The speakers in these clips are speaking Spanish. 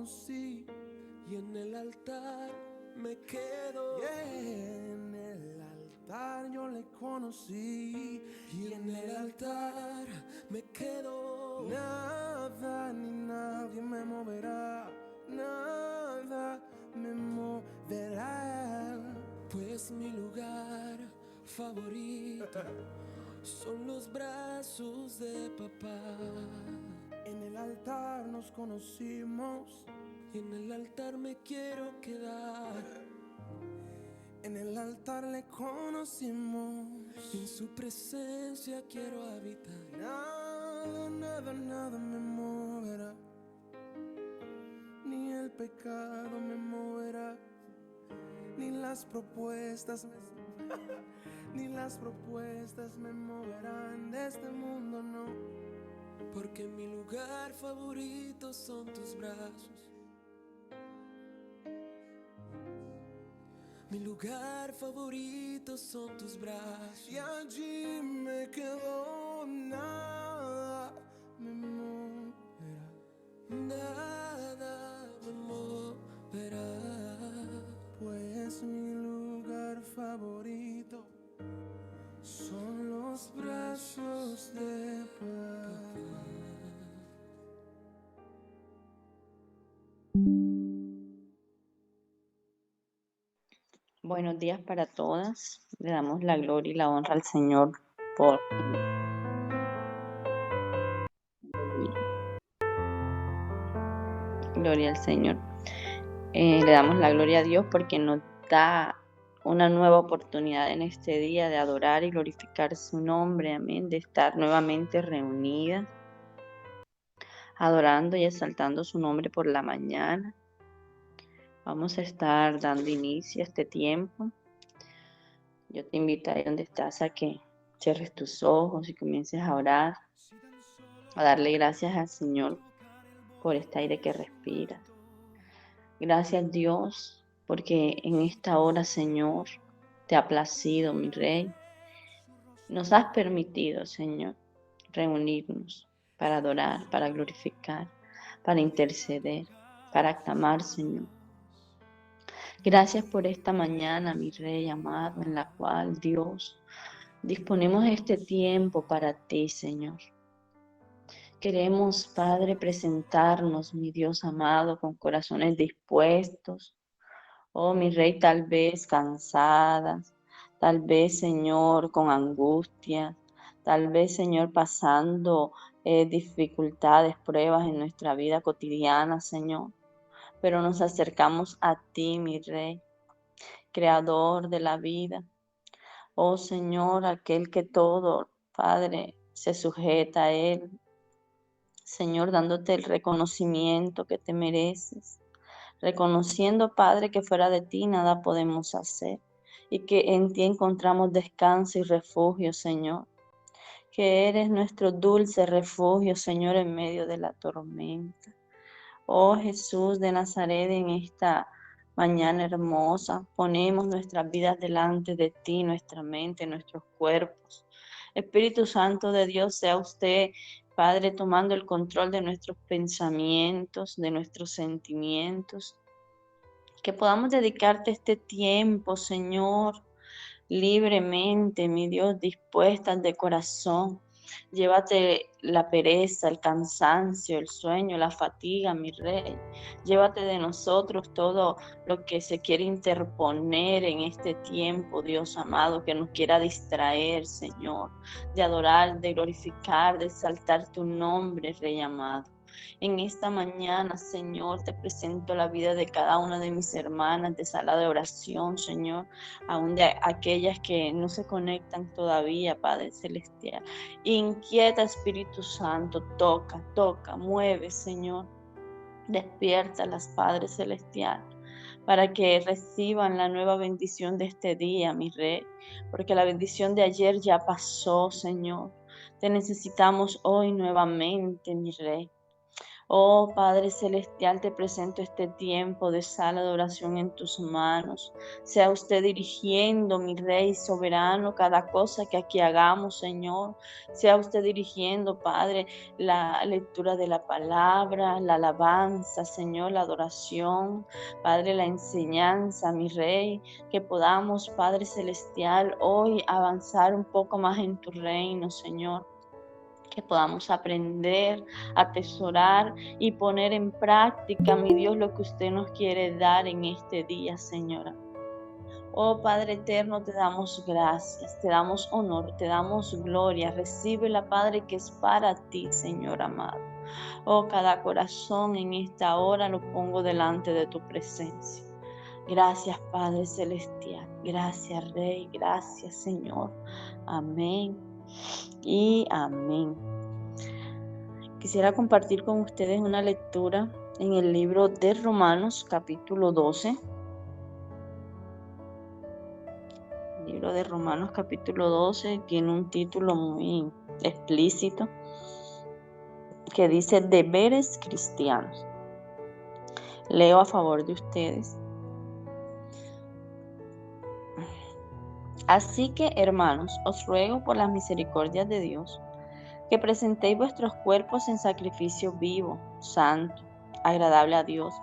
conocí y en el altar me quedo. En el altar yo le conocí y en el altar me quedo. Nada ni nadie me moverá, nada me moverá. Pues mi lugar favorito son los brazos de papá. En el altar nos conocimos y en el altar me quiero quedar. En el altar le conocimos y en su presencia quiero habitar. Nada, nada, nada me moverá, ni el pecado me moverá, ni las propuestas ni las propuestas me moverán de este mundo, no. Porque mi lugar favorito son tus brazos. Mi lugar favorito son tus brazos. Y allí me quedo, nada me moverá. Nada me moverá. Pues mi lugar favorito son los brazos de papá. Buenos días para todas. Le damos la gloria y la honra al Señor por gloria al Señor. Le damos la gloria a Dios porque nos da una nueva oportunidad en este día de adorar y glorificar su nombre, amén, de estar nuevamente reunidas, adorando y exaltando su nombre por la mañana. Vamos a estar dando inicio a este tiempo. Yo te invito ahí donde estás a que cierres tus ojos y comiences a orar, a darle gracias al Señor por este aire que respiras. Gracias Dios, porque en esta hora, Señor, te ha placido, mi Rey. Nos has permitido, Señor, reunirnos para adorar, para glorificar, para interceder, para clamar, Señor. Gracias por esta mañana, mi Rey amado, en la cual, Dios, disponemos este tiempo para ti, Señor. Queremos, Padre, presentarnos, mi Dios amado, con corazones dispuestos. Oh, mi Rey, tal vez cansadas, tal vez, Señor, con angustia, tal vez, Señor, pasando dificultades, pruebas en nuestra vida cotidiana, Señor. Pero nos acercamos a ti, mi Rey, Creador de la vida. Oh, Señor, aquel que todo, Padre, se sujeta a Él. Señor, dándote el reconocimiento que te mereces, reconociendo, Padre, que fuera de ti nada podemos hacer y que en ti encontramos descanso y refugio, Señor, que eres nuestro dulce refugio, Señor, en medio de la tormenta. Oh Jesús de Nazaret, en esta mañana hermosa, ponemos nuestras vidas delante de ti, nuestra mente, nuestros cuerpos. Espíritu Santo de Dios, sea usted, Padre, tomando el control de nuestros pensamientos, de nuestros sentimientos. Que podamos dedicarte este tiempo, Señor, libremente, mi Dios, dispuestas de corazón. Llévate la pereza, el cansancio, el sueño, la fatiga, mi Rey. Llévate de nosotros todo lo que se quiere interponer en este tiempo, Dios amado, que nos quiera distraer, Señor, de adorar, de glorificar, de exaltar tu nombre, Rey amado. En esta mañana, Señor, te presento la vida de cada una de mis hermanas de sala de oración, Señor, aún de aquellas que no se conectan todavía, Padre Celestial. Inquieta, Espíritu Santo, toca, toca, mueve, Señor. Despiértalas, Padre Celestial, para que reciban la nueva bendición de este día, mi Rey, porque la bendición de ayer ya pasó, Señor. Te necesitamos hoy nuevamente, mi Rey. Oh Padre Celestial, te presento este tiempo de sala de oración en tus manos. Sea usted dirigiendo, mi Rey soberano, cada cosa que aquí hagamos, Señor. Sea usted dirigiendo, Padre, la lectura de la palabra, la alabanza, Señor, la adoración, Padre, la enseñanza, mi Rey, que podamos, Padre Celestial, hoy avanzar un poco más en tu reino, Señor. Que podamos aprender, atesorar y poner en práctica, mi Dios, lo que usted nos quiere dar en este día, Señora. Oh Padre eterno, te damos gracias, te damos honor, te damos gloria. Recibe la Padre que es para ti, Señor amado. Oh, cada corazón en esta hora lo pongo delante de tu presencia. Gracias, Padre Celestial. Gracias, Rey. Gracias, Señor. Amén y amén. Quisiera compartir con ustedes una lectura en el libro de Romanos, capítulo 12. El libro de Romanos, capítulo 12, tiene un título muy explícito que dice deberes cristianos. Leo a favor de ustedes. Así que, hermanos, os ruego por las misericordias de Dios, que presentéis vuestros cuerpos en sacrificio vivo, santo, agradable a Dios,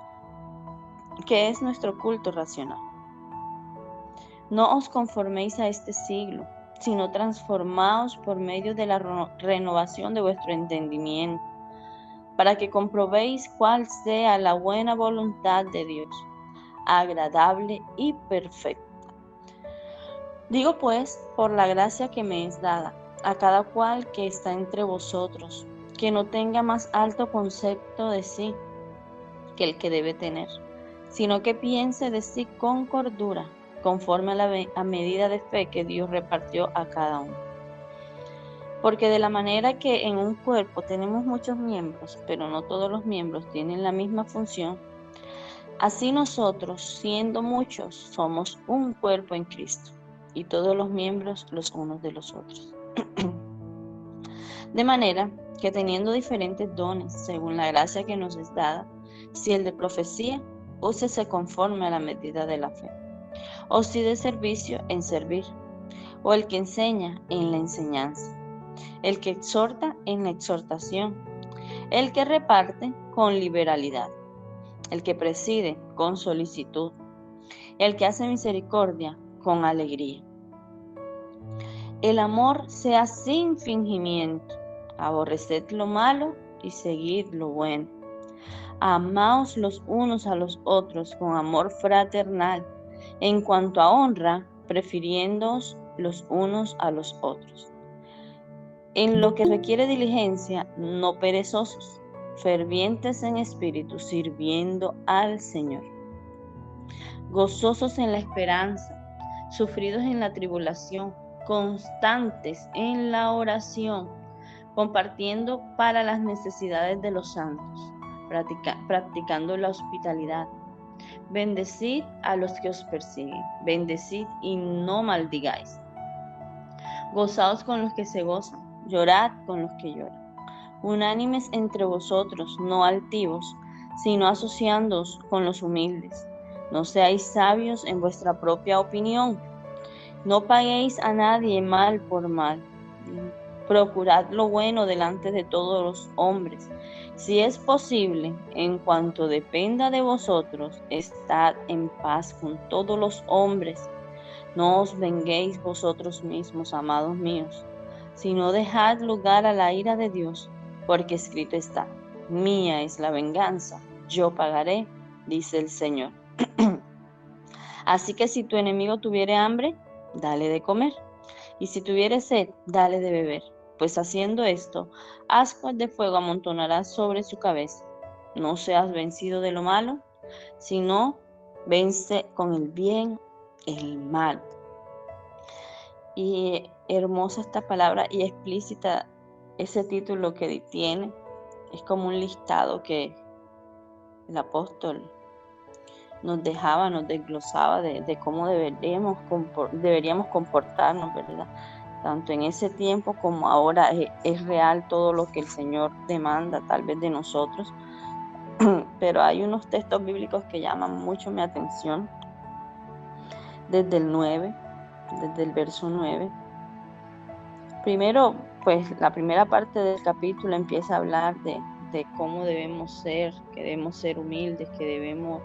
que es nuestro culto racional. No os conforméis a este siglo, sino transformaos por medio de la renovación de vuestro entendimiento, para que comprobéis cuál sea la buena voluntad de Dios, agradable y perfecta. Digo pues, por la gracia que me es dada, a cada cual que está entre vosotros, que no tenga más alto concepto de sí que el que debe tener, sino que piense de sí con cordura, conforme a medida de fe que Dios repartió a cada uno. Porque de la manera que en un cuerpo tenemos muchos miembros, pero no todos los miembros tienen la misma función, así nosotros, siendo muchos, somos un cuerpo en Cristo, y todos los miembros los unos de los otros. De manera que teniendo diferentes dones, según la gracia que nos es dada, si el de profecía, úsese conforme a la medida de la fe, o si de servicio, en servir, o el que enseña, en la enseñanza, el que exhorta, en la exhortación, el que reparte, con liberalidad, el que preside, con solicitud, el que hace misericordia, con alegría. El amor sea sin fingimiento, aborreced lo malo y seguid lo bueno. Amaos los unos a los otros con amor fraternal, en cuanto a honra, prefiriéndoos los unos a los otros. En lo que requiere diligencia, no perezosos, fervientes en espíritu, sirviendo al Señor. Gozosos en la esperanza, sufridos en la tribulación, constantes en la oración, compartiendo para las necesidades de los santos, practicando la hospitalidad. Bendecid a los que os persiguen, bendecid y no maldigáis. Gozaos con los que se gozan, llorad con los que lloran. Unánimes entre vosotros, no altivos, sino asociándoos con los humildes. No seáis sabios en vuestra propia opinión. No paguéis a nadie mal por mal. Procurad lo bueno delante de todos los hombres. Si es posible, en cuanto dependa de vosotros, estad en paz con todos los hombres. No os venguéis vosotros mismos, amados míos, sino dejad lugar a la ira de Dios, porque escrito está: mía es la venganza, yo pagaré, dice el Señor. Así que si tu enemigo tuviere hambre, dale de comer, y si tuviere sed, dale de beber, pues haciendo esto, ascuas de fuego amontonarás sobre su cabeza. No seas vencido de lo malo, sino vence con el bien el mal. Y hermosa esta palabra y explícita ese título que tiene. Es como un listado que el apóstol nos dejaba, nos desglosaba de cómo deberíamos comportarnos, ¿verdad? Tanto en ese tiempo como ahora es real todo lo que el Señor demanda tal vez de nosotros, pero hay unos textos bíblicos que llaman mucho mi atención, desde el verso 9. Primero, pues la primera parte del capítulo empieza a hablar de cómo debemos ser, que debemos ser humildes, que debemos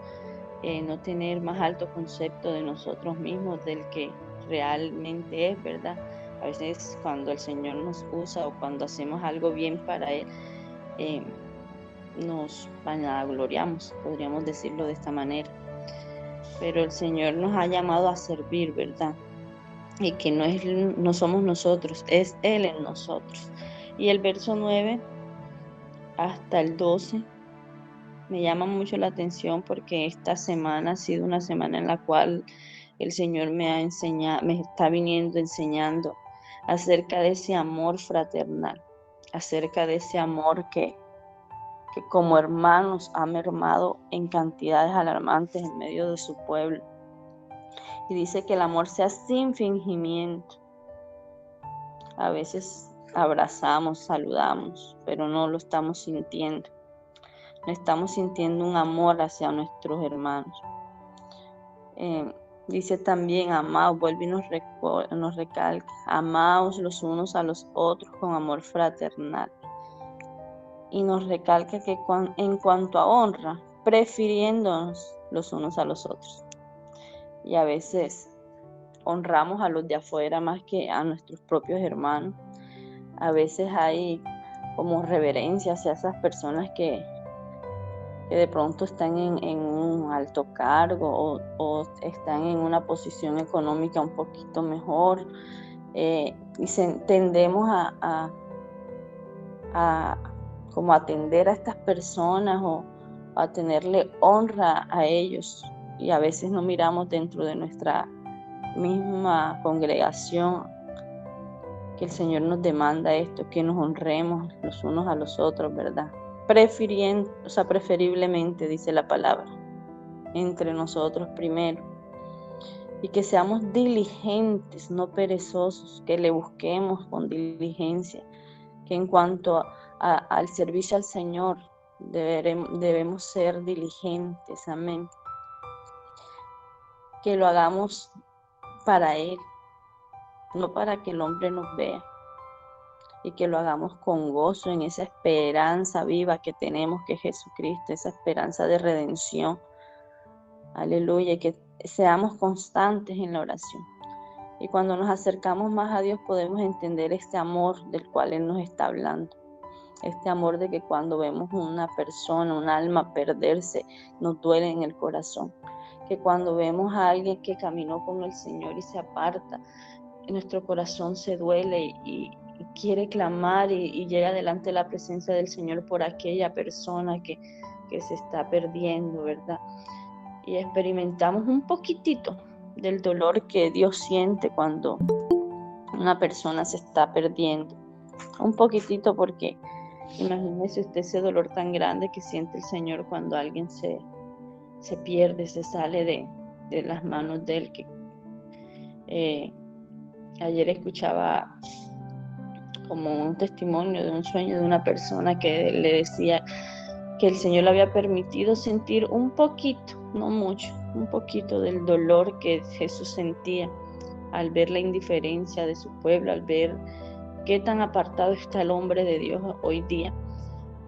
no tener más alto concepto de nosotros mismos del que realmente es, ¿verdad? A veces cuando el Señor nos usa o cuando hacemos algo bien para Él, nos vanagloriamos, podríamos decirlo de esta manera. Pero el Señor nos ha llamado a servir, ¿verdad? Y que no somos nosotros, es Él en nosotros. Y el verso 9 hasta el 12 me llama mucho la atención porque esta semana ha sido una semana en la cual el Señor me está viniendo enseñando acerca de ese amor fraternal, acerca de ese amor que como hermanos ha mermado en cantidades alarmantes en medio de su pueblo. Y dice que el amor sea sin fingimiento. A veces abrazamos, saludamos, pero no lo estamos sintiendo. No estamos sintiendo un amor hacia nuestros hermanos. Dice también, amaos, vuelve y nos recalca, amaos los unos a los otros con amor fraternal. Y nos recalca que en cuanto a honra, prefiriéndonos los unos a los otros. Y a veces honramos a los de afuera más que a nuestros propios hermanos. A veces hay como reverencia hacia esas personas que de pronto están en un alto cargo o están en una posición económica un poquito mejor, y tendemos a como atender a estas personas o a tenerle honra a ellos, y a veces no miramos dentro de nuestra misma congregación que el Señor nos demanda esto, que nos honremos los unos a los otros, ¿verdad? Preferiblemente, dice la palabra, entre nosotros primero, y que seamos diligentes, no perezosos, que le busquemos con diligencia, que en cuanto al servicio al Señor debemos ser diligentes, amén, que lo hagamos para Él, no para que el hombre nos vea, y que lo hagamos con gozo en esa esperanza viva que tenemos, que es Jesucristo, esa esperanza de redención. Aleluya, y que seamos constantes en la oración. Y cuando nos acercamos más a Dios podemos entender este amor del cual Él nos está hablando. Este amor de que cuando vemos una persona, un alma perderse, nos duele en el corazón. Que cuando vemos a alguien que caminó con el Señor y se aparta, nuestro corazón se duele y quiere clamar y llega delante de la presencia del Señor por aquella persona que se está perdiendo, ¿verdad? Y experimentamos un poquitito del dolor que Dios siente cuando una persona se está perdiendo. Un poquitito, porque imagínese usted ese dolor tan grande que siente el Señor cuando alguien se pierde, se sale de las manos de Él. Ayer escuchaba como un testimonio de un sueño de una persona que le decía que el Señor le había permitido sentir un poquito, no mucho, un poquito del dolor que Jesús sentía al ver la indiferencia de su pueblo, al ver qué tan apartado está el hombre de Dios hoy día.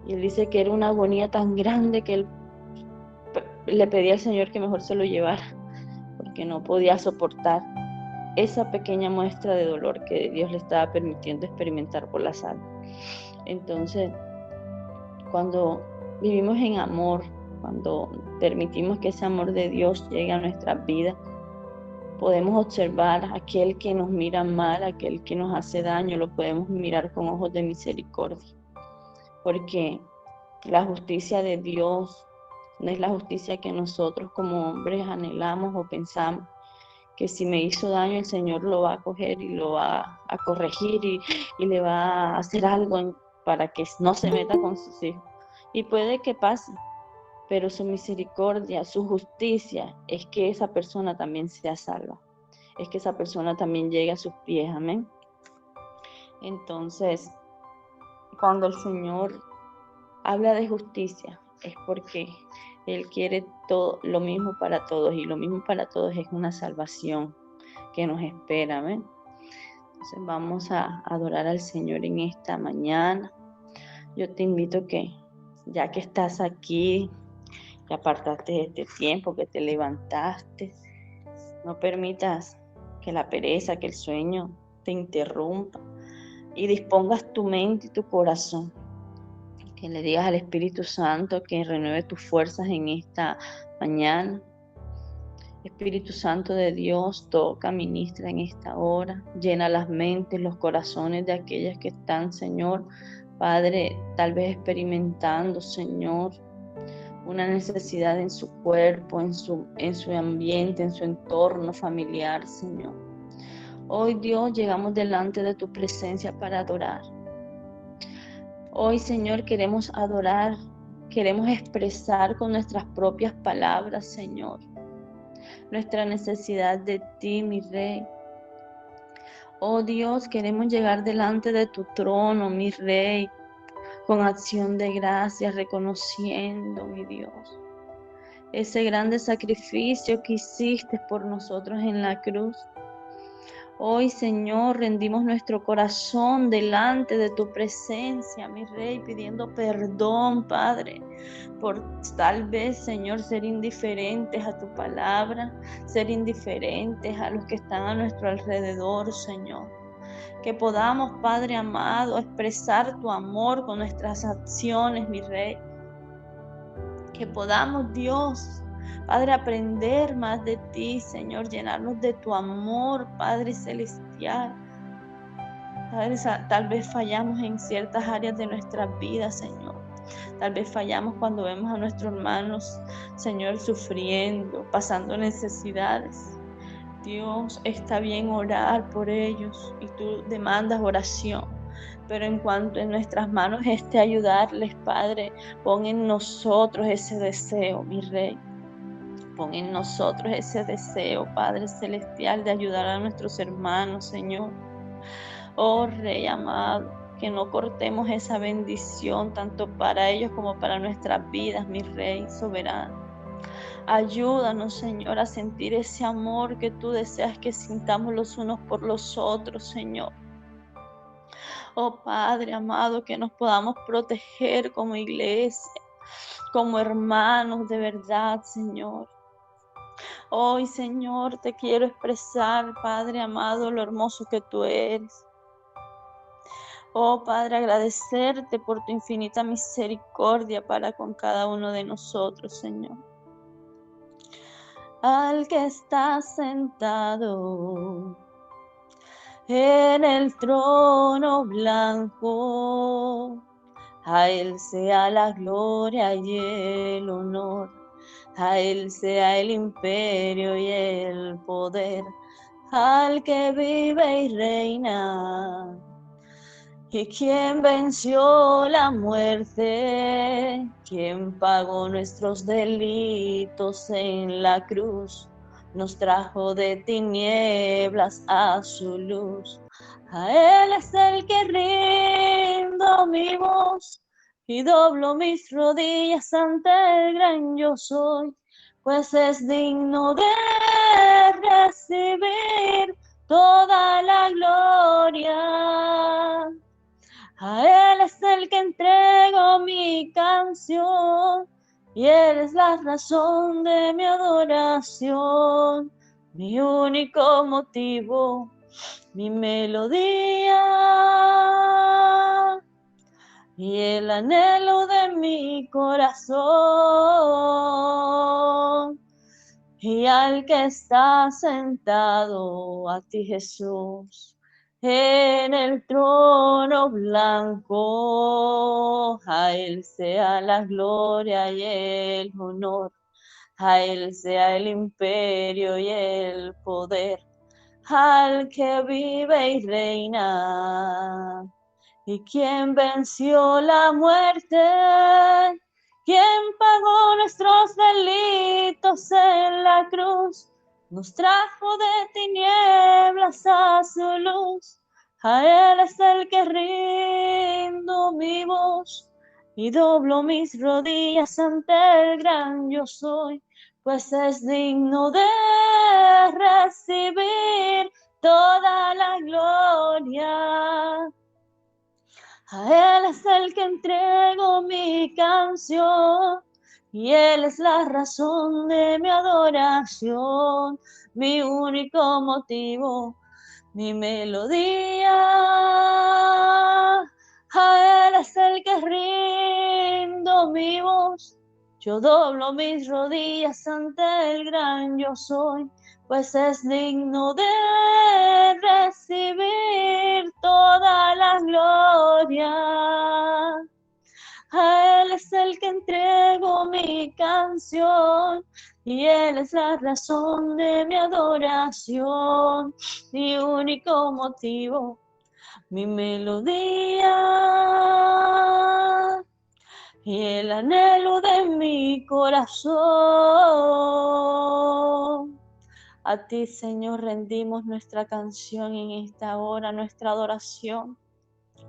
Y él dice que era una agonía tan grande que él le pedía al Señor que mejor se lo llevara, porque no podía soportar esa pequeña muestra de dolor que Dios le estaba permitiendo experimentar por la sal. Entonces, cuando vivimos en amor, cuando permitimos que ese amor de Dios llegue a nuestras vidas, podemos observar a aquel que nos mira mal, a aquel que nos hace daño, lo podemos mirar con ojos de misericordia, porque la justicia de Dios no es la justicia que nosotros como hombres anhelamos o pensamos, que si me hizo daño el Señor lo va a coger y lo va a corregir y le va a hacer algo para que no se meta con sus hijos. Y puede que pase, pero su misericordia, su justicia es que esa persona también sea salva, es que esa persona también llegue a sus pies, amén. Entonces, cuando el Señor habla de justicia, es porque Él quiere todo, lo mismo para todos, y lo mismo para todos es una salvación que nos espera. ¿Ven? Entonces vamos a adorar al Señor en esta mañana. Yo te invito que, ya que estás aquí, que apartaste este tiempo, que te levantaste, no permitas que la pereza, que el sueño te interrumpa, y dispongas tu mente y tu corazón. Que le digas al Espíritu Santo que renueve tus fuerzas en esta mañana. Espíritu Santo de Dios, toca, ministra en esta hora, llena las mentes, los corazones de aquellas que están, Señor, Padre, tal vez experimentando, Señor, una necesidad en su cuerpo, en su ambiente, en su entorno familiar, Señor. Hoy, Dios, llegamos delante de tu presencia para adorar. Hoy, Señor, queremos adorar, queremos expresar con nuestras propias palabras, Señor, nuestra necesidad de ti, mi Rey. Oh Dios, queremos llegar delante de tu trono, mi Rey, con acción de gracias, reconociendo, mi Dios, ese grande sacrificio que hiciste por nosotros en la cruz. Hoy, Señor, rendimos nuestro corazón delante de tu presencia, mi Rey, pidiendo perdón, Padre, por tal vez, Señor, ser indiferentes a tu palabra, ser indiferentes a los que están a nuestro alrededor, Señor. Que podamos, Padre amado, expresar tu amor con nuestras acciones, mi Rey. Que podamos, Dios, Padre, aprender más de ti, Señor, llenarnos de tu amor, Padre celestial. Padre, tal vez fallamos en ciertas áreas de nuestra vida, Señor. Tal vez fallamos cuando vemos a nuestros hermanos, Señor, sufriendo, pasando necesidades. Dios, está bien orar por ellos y tú demandas oración. Pero en cuanto en nuestras manos esté ayudarles, Padre, pon en nosotros ese deseo, mi Rey. Pon en nosotros ese deseo, Padre Celestial, de ayudar a nuestros hermanos, Señor. Oh Rey amado, que no cortemos esa bendición tanto para ellos como para nuestras vidas, mi Rey soberano. Ayúdanos, Señor, a sentir ese amor que tú deseas que sintamos los unos por los otros, Señor. Oh Padre amado, que nos podamos proteger como iglesia, como hermanos de verdad, Señor. Hoy, Señor, te quiero expresar, Padre amado, lo hermoso que tú eres. Oh Padre, agradecerte por tu infinita misericordia para con cada uno de nosotros, Señor. Al que está sentado en el trono blanco, a Él sea la gloria y el honor, a Él sea el imperio y el poder, al que vive y reina, y quien venció la muerte, quien pagó nuestros delitos en la cruz, nos trajo de tinieblas a su luz. A Él es el que rindo mi voz y doblo mis rodillas ante el gran yo soy, pues es digno de recibir toda la gloria. A Él es el que entrego mi canción y Él es la razón de mi adoración, mi único motivo, mi melodía y el anhelo de mi corazón. Y al que está sentado, a ti Jesús, en el trono blanco, a Él sea la gloria y el honor, a Él sea el imperio y el poder, al que vive y reina, y quien venció la muerte, quien pagó nuestros delitos en la cruz, nos trajo de tinieblas a su luz. A Él es el que rindo mi voz y doblo mis rodillas ante el gran yo soy, pues es digno de recibir toda la gloria. A Él es el que entrego mi canción, y Él es la razón de mi adoración, mi único motivo, mi melodía. A Él es el que rindo mi voz, yo doblo mis rodillas ante el gran yo soy, pues es digno de recibir toda la gloria. A Él es el que entrego mi canción, y Él es la razón de mi adoración, mi único motivo, mi melodía y el anhelo de mi corazón. A ti, Señor, rendimos nuestra canción en esta hora, nuestra adoración,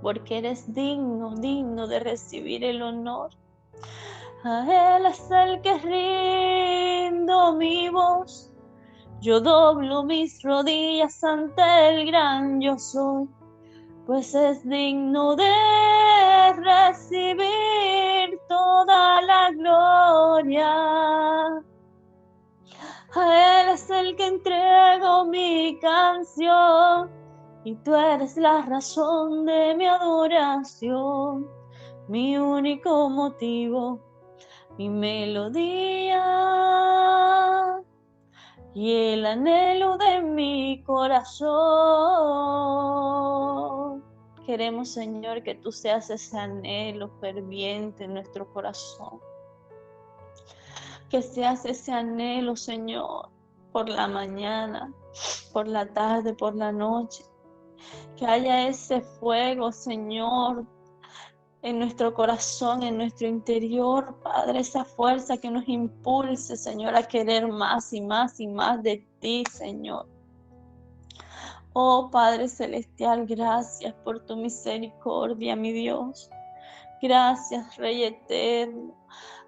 porque eres digno, digno de recibir el honor. A Él es el que rindo mi voz, yo doblo mis rodillas ante el gran yo soy, pues es digno de recibir toda la gloria. A Él es el que entrego mi canción, y tú eres la razón de mi adoración, mi único motivo, mi melodía y el anhelo de mi corazón. Queremos, Señor, que tú seas ese anhelo ferviente en nuestro corazón. Que seas ese anhelo, Señor, por la mañana, por la tarde, por la noche. Que haya ese fuego, Señor, en nuestro corazón, en nuestro interior, Padre, esa fuerza que nos impulse, Señor, a querer más y más y más de ti, Señor. Oh Padre Celestial, gracias por tu misericordia, mi Dios. Gracias, Rey Eterno.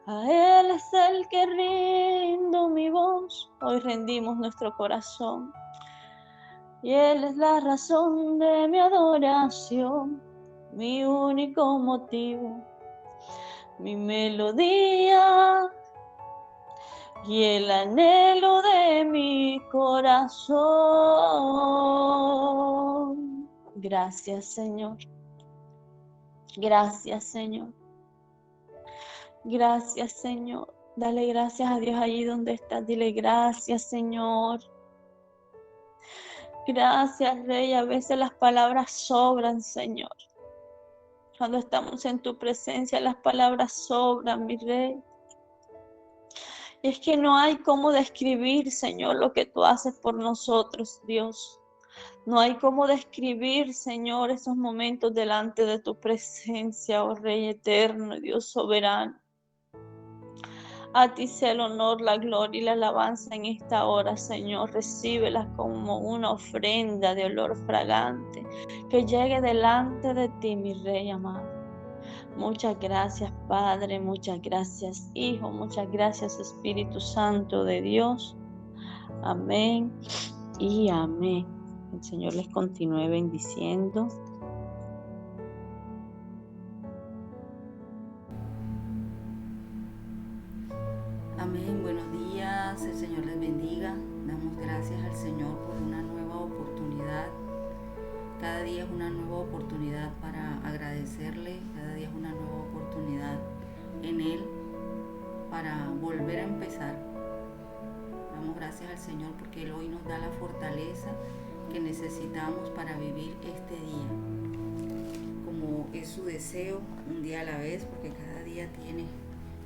A Él es el que rindo mi voz. Hoy rendimos nuestro corazón. Y Él es la razón de mi adoración, mi único motivo, mi melodía y el anhelo de mi corazón. Gracias, Señor. Gracias, Señor. Gracias, Señor. Dale gracias a Dios allí donde estás. Dile gracias, Señor. Gracias, Rey. A veces las palabras sobran, Señor. Cuando estamos en tu presencia, las palabras sobran, mi Rey. Y es que no hay cómo describir, Señor, lo que tú haces por nosotros, Dios. No hay cómo describir, Señor, esos momentos delante de tu presencia, oh Rey eterno, Dios soberano. A ti sea el honor, la gloria y la alabanza en esta hora, Señor. Recíbelas como una ofrenda de olor fragante que llegue delante de ti, mi Rey amado. Muchas gracias, Padre. Muchas gracias, Hijo. Muchas gracias, Espíritu Santo de Dios. Amén y amén. El Señor les continúe bendiciendo. Amén, buenos días, el Señor les bendiga. Damos gracias al Señor por una nueva oportunidad. Cada día es una nueva oportunidad para agradecerle, cada día es una nueva oportunidad en Él para volver a empezar. Damos gracias al Señor porque Él hoy nos da la fortaleza que necesitamos para vivir este día, como es su deseo, un día a la vez, porque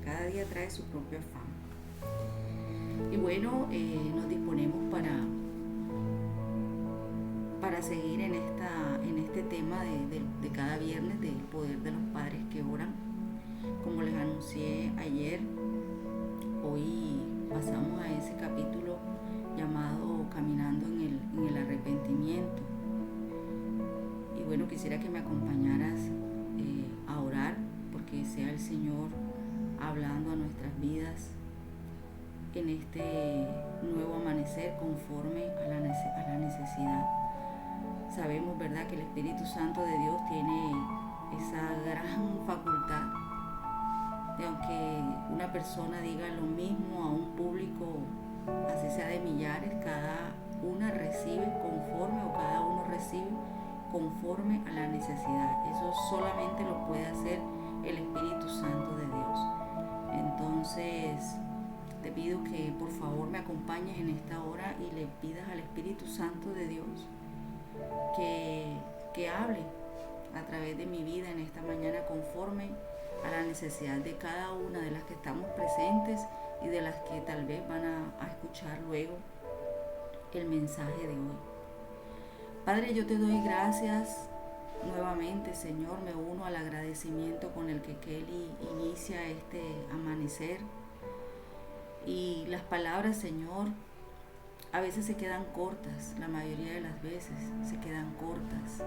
cada día trae su propio afán. Y bueno, nos disponemos para seguir en este tema de cada viernes del poder de los padres que oran. Como les anuncié ayer, hoy pasamos a ese capítulo llamado Caminando en el arrepentimiento. Y bueno, quisiera que me acompañaras a orar, porque sea el Señor Señor hablando a nuestras vidas en este nuevo amanecer conforme a la necesidad. Sabemos, ¿verdad?, que el Espíritu Santo de Dios tiene esa gran facultad de, aunque una persona diga lo mismo a un público, así sea de millares, cada uno recibe conforme a la necesidad. Eso solamente lo puede hacer el Espíritu Santo de Dios. Entonces, te pido que por favor me acompañes en esta hora y le pidas al Espíritu Santo de Dios que hable a través de mi vida en esta mañana conforme a la necesidad de cada una de las que estamos presentes y de las que tal vez van a escuchar luego el mensaje de hoy. Padre, yo te doy gracias nuevamente, Señor. Me uno al agradecimiento con el que Kelly inicia este amanecer. Y las palabras, Señor, a veces se quedan cortas, la mayoría de las veces se quedan cortas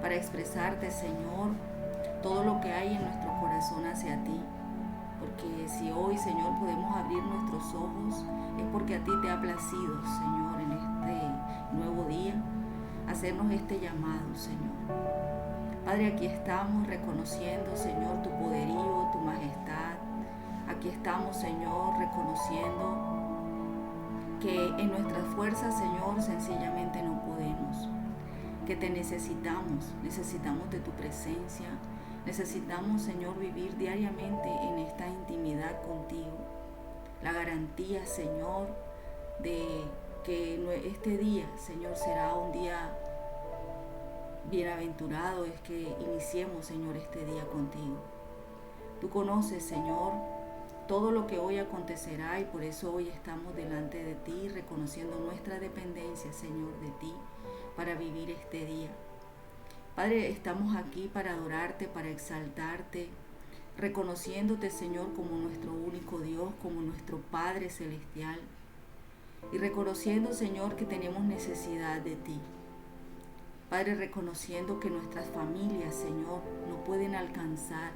para expresarte, Señor, todo lo que hay en nuestro corazón hacia ti. Porque si hoy, Señor, podemos abrir nuestros ojos, es porque a ti te ha placido, Señor, en este nuevo día, hacernos este llamado, Señor. Padre, aquí estamos reconociendo, Señor, tu poderío, tu majestad. Aquí estamos, Señor, reconociendo que en nuestras fuerzas, Señor, sencillamente no podemos. Que te necesitamos de tu presencia. Necesitamos, Señor, vivir diariamente en esta intimidad contigo. La garantía, Señor, de que este día, Señor, será un día bienaventurado es que iniciemos, Señor, este día contigo. Tú conoces, Señor, todo lo que hoy acontecerá y por eso hoy estamos delante de ti, reconociendo nuestra dependencia, Señor, de ti, para vivir este día. Padre, estamos aquí para adorarte, para exaltarte, reconociéndote, Señor, como nuestro único Dios, como nuestro Padre Celestial, y reconociendo, Señor, que tenemos necesidad de ti. Padre, reconociendo que nuestras familias, Señor, no pueden alcanzar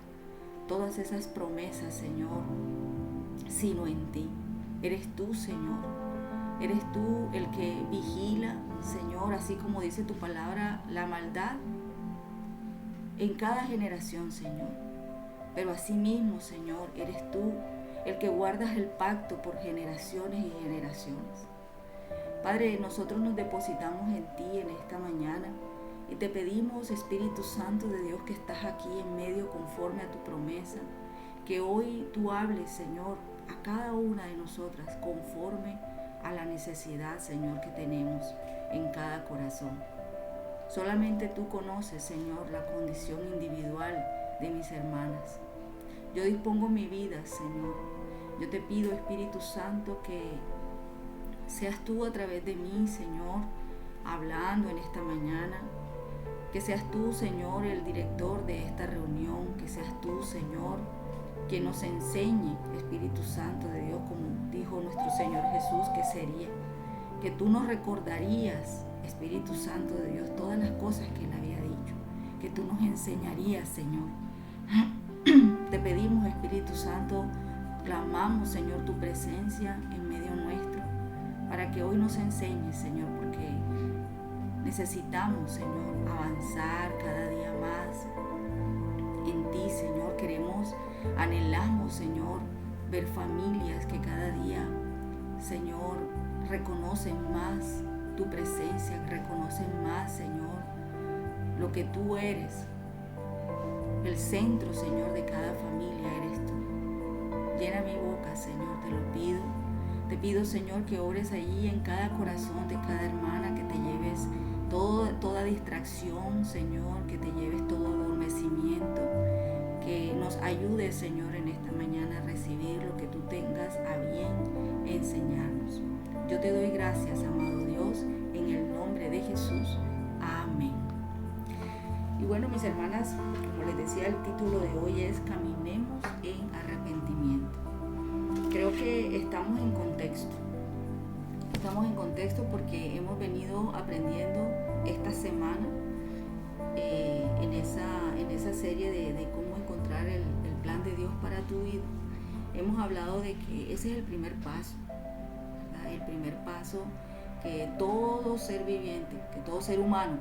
todas esas promesas, Señor, sino en ti. Eres tú, Señor. Eres tú el que vigila, Señor, así como dice tu palabra, la maldad en cada generación, Señor. Pero asimismo, Señor, eres tú el que guardas el pacto por generaciones y generaciones. Padre, nosotros nos depositamos en ti en esta mañana y te pedimos, Espíritu Santo de Dios, que estás aquí en medio conforme a tu promesa, que hoy tú hables, Señor, a cada una de nosotras conforme a la necesidad, Señor, que tenemos en cada corazón. Solamente tú conoces, Señor, la condición individual de mis hermanas. Yo dispongo mi vida, Señor. Yo te pido, Espíritu Santo, que seas tú a través de mí, Señor, hablando en esta mañana. Que seas tú, Señor, el director de esta reunión. Que seas tú, Señor, quien nos enseñe, Espíritu Santo de Dios, como dijo nuestro Señor Jesús, que sería. Que tú nos recordarías, Espíritu Santo de Dios, todas las cosas que Él había dicho. Que tú nos enseñarías, Señor. Te pedimos, Espíritu Santo, clamamos, Señor, tu presencia en medio nuestro, para que hoy nos enseñes, Señor, porque necesitamos, Señor, avanzar cada día más en ti, Señor. Anhelamos, Señor, ver familias que cada día, Señor, reconocen más tu presencia, reconocen más, Señor, lo que tú eres. El centro, Señor, de cada familia eres tú. Llena mi boca, Señor, te lo pido. Te pido, Señor, que obres allí en cada corazón de cada hermana, que te lleves toda distracción, Señor, que te lleves todo adormecimiento, que nos ayudes, Señor, en esta mañana a recibir lo que tú tengas a bien enseñarnos. Yo te doy gracias, amado Dios, en el nombre de Jesús. Amén. Y bueno, mis hermanas, como les decía, el título de hoy es Caminemos en Arrepentimiento. Creo que estamos en contexto. Estamos en contexto porque hemos venido aprendiendo esta semana en esa serie de cómo encontrar el plan de Dios para tu vida, hemos hablado de que ese es el primer paso, ¿verdad? El primer paso que todo ser viviente, que todo ser humano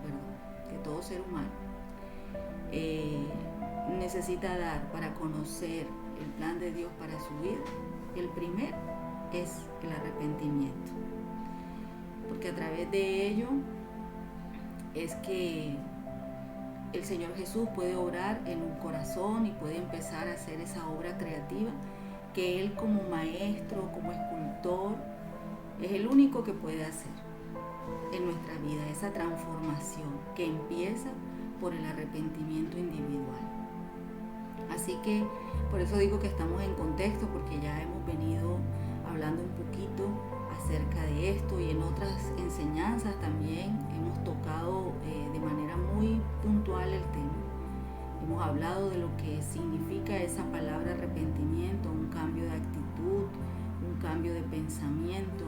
necesita dar para conocer el plan de Dios para su vida. El primer es el arrepentimiento, porque a través de ello es que el Señor Jesús puede obrar en un corazón y puede empezar a hacer esa obra creativa que Él, como maestro, como escultor, es el único que puede hacer en nuestra vida, esa transformación que empieza por el arrepentimiento individual. Así que por eso digo que estamos en contexto, porque ya hemos venido hablando un poquito acerca de esto, y en otras enseñanzas también hemos tocado de manera muy puntual el tema. Hemos hablado de lo que significa esa palabra arrepentimiento, un cambio de actitud, un cambio de pensamiento,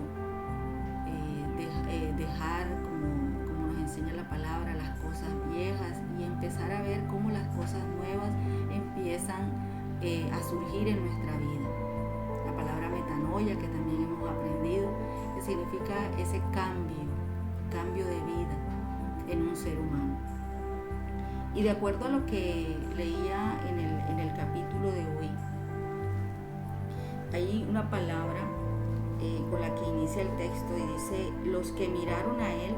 dejar, como nos enseña la palabra, las cosas viejas y empezar a ver cómo las cosas nuevas empiezan a surgir en nuestra vida. La palabra metanoia, que también hemos aprendido, que significa ese cambio de vida en un ser humano. Y de acuerdo a lo que leía en el capítulo de hoy, hay una palabra con la que inicia el texto y dice: los que miraron a él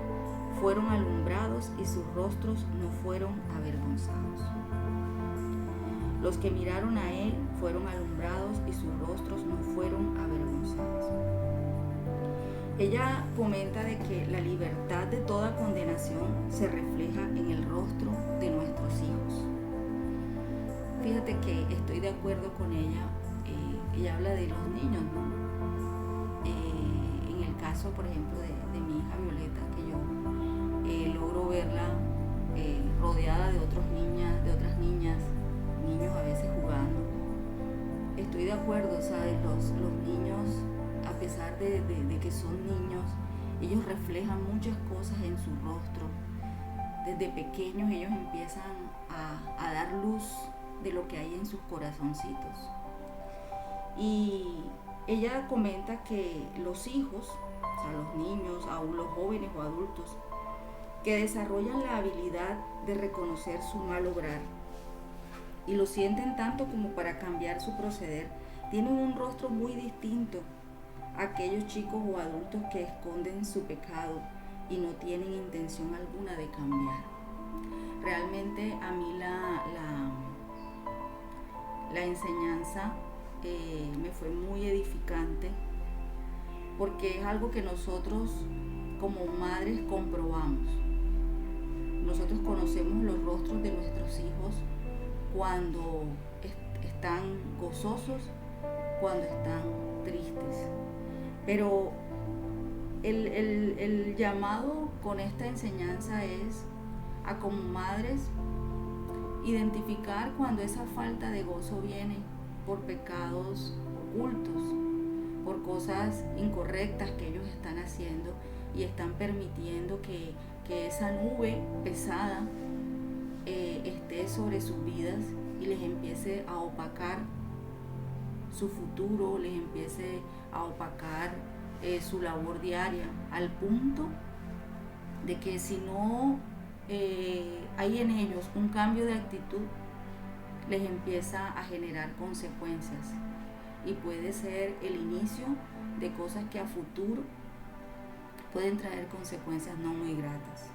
fueron alumbrados y sus rostros no fueron avergonzados. Los que miraron a él fueron alumbrados y sus rostros no fueron avergonzados. Ella comenta de que la libertad de toda condenación se refleja en el rostro de nuestros hijos. Fíjate que estoy de acuerdo con ella. Ella habla de los niños, ¿no? En el caso, por ejemplo, de mi hija Violeta, que yo logro verla rodeada de otras niñas, niños a veces jugando. Estoy de acuerdo, ¿sabes? Los niños, a pesar de que son niños, ellos reflejan muchas cosas en su rostro. Desde pequeños ellos empiezan a dar luz de lo que hay en sus corazoncitos. Y ella comenta que los hijos, o sea, los niños, aún los jóvenes o adultos, que desarrollan la habilidad de reconocer su mal obrar y lo sienten tanto como para cambiar su proceder, tienen un rostro muy distinto a aquellos chicos o adultos que esconden su pecado y no tienen intención alguna de cambiar. Realmente a mí la enseñanza me fue muy edificante, porque es algo que nosotros como madres comprobamos. Nosotros conocemos los rostros de nuestros hijos cuando están gozosos, cuando están tristes. Pero el llamado con esta enseñanza es a, como madres, identificar cuando esa falta de gozo viene por pecados ocultos, por cosas incorrectas que ellos están haciendo y están permitiendo que esa nube pesada esté sobre sus vidas y les empiece a opacar su futuro, les empiece a opacar su labor diaria, al punto de que si no hay en ellos un cambio de actitud, les empieza a generar consecuencias, y puede ser el inicio de cosas que a futuro pueden traer consecuencias no muy gratas.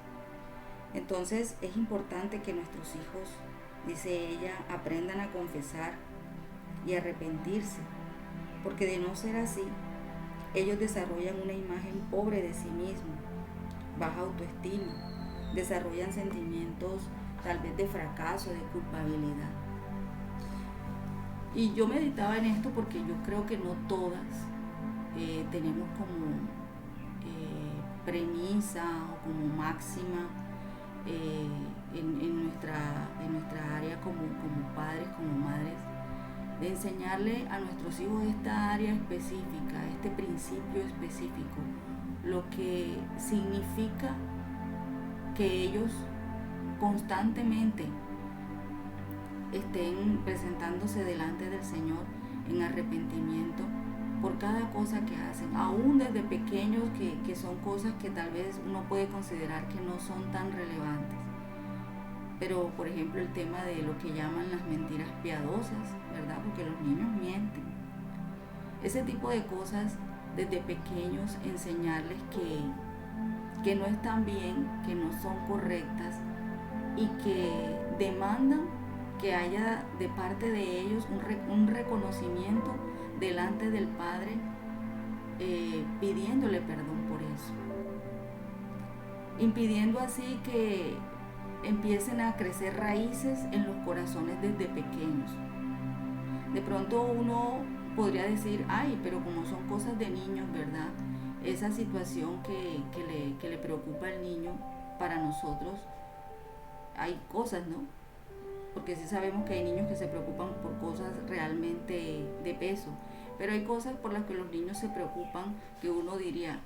Entonces es importante que nuestros hijos, dice ella, aprendan a confesar y arrepentirse, porque de no ser así, ellos desarrollan una imagen pobre de sí mismos, baja autoestima, desarrollan sentimientos tal vez de fracaso, de culpabilidad. Y yo meditaba en esto porque yo creo que no todas tenemos como premisa o como máxima en nuestra área como padres, como madres, de enseñarle a nuestros hijos esta área específica, este principio específico, lo que significa que ellos constantemente estén presentándose delante del Señor en arrepentimiento por cada cosa que hacen, aún desde pequeños, que son cosas que tal vez uno puede considerar que no son tan relevantes. Pero, por ejemplo, el tema de lo que llaman las mentiras piadosas, ¿verdad? Porque los niños mienten. Ese tipo de cosas, desde pequeños, enseñarles que no están bien, que no son correctas y que demandan que haya de parte de ellos un reconocimiento delante del Padre, pidiéndole perdón por eso, impidiendo así que empiecen a crecer raíces en los corazones desde pequeños. De pronto uno podría decir, ay, pero como son cosas de niños, ¿verdad? Esa situación que le preocupa al niño, para nosotros hay cosas, ¿no? Porque sí sabemos que hay niños que se preocupan por cosas realmente de peso, pero hay cosas por las que los niños se preocupan que uno diría,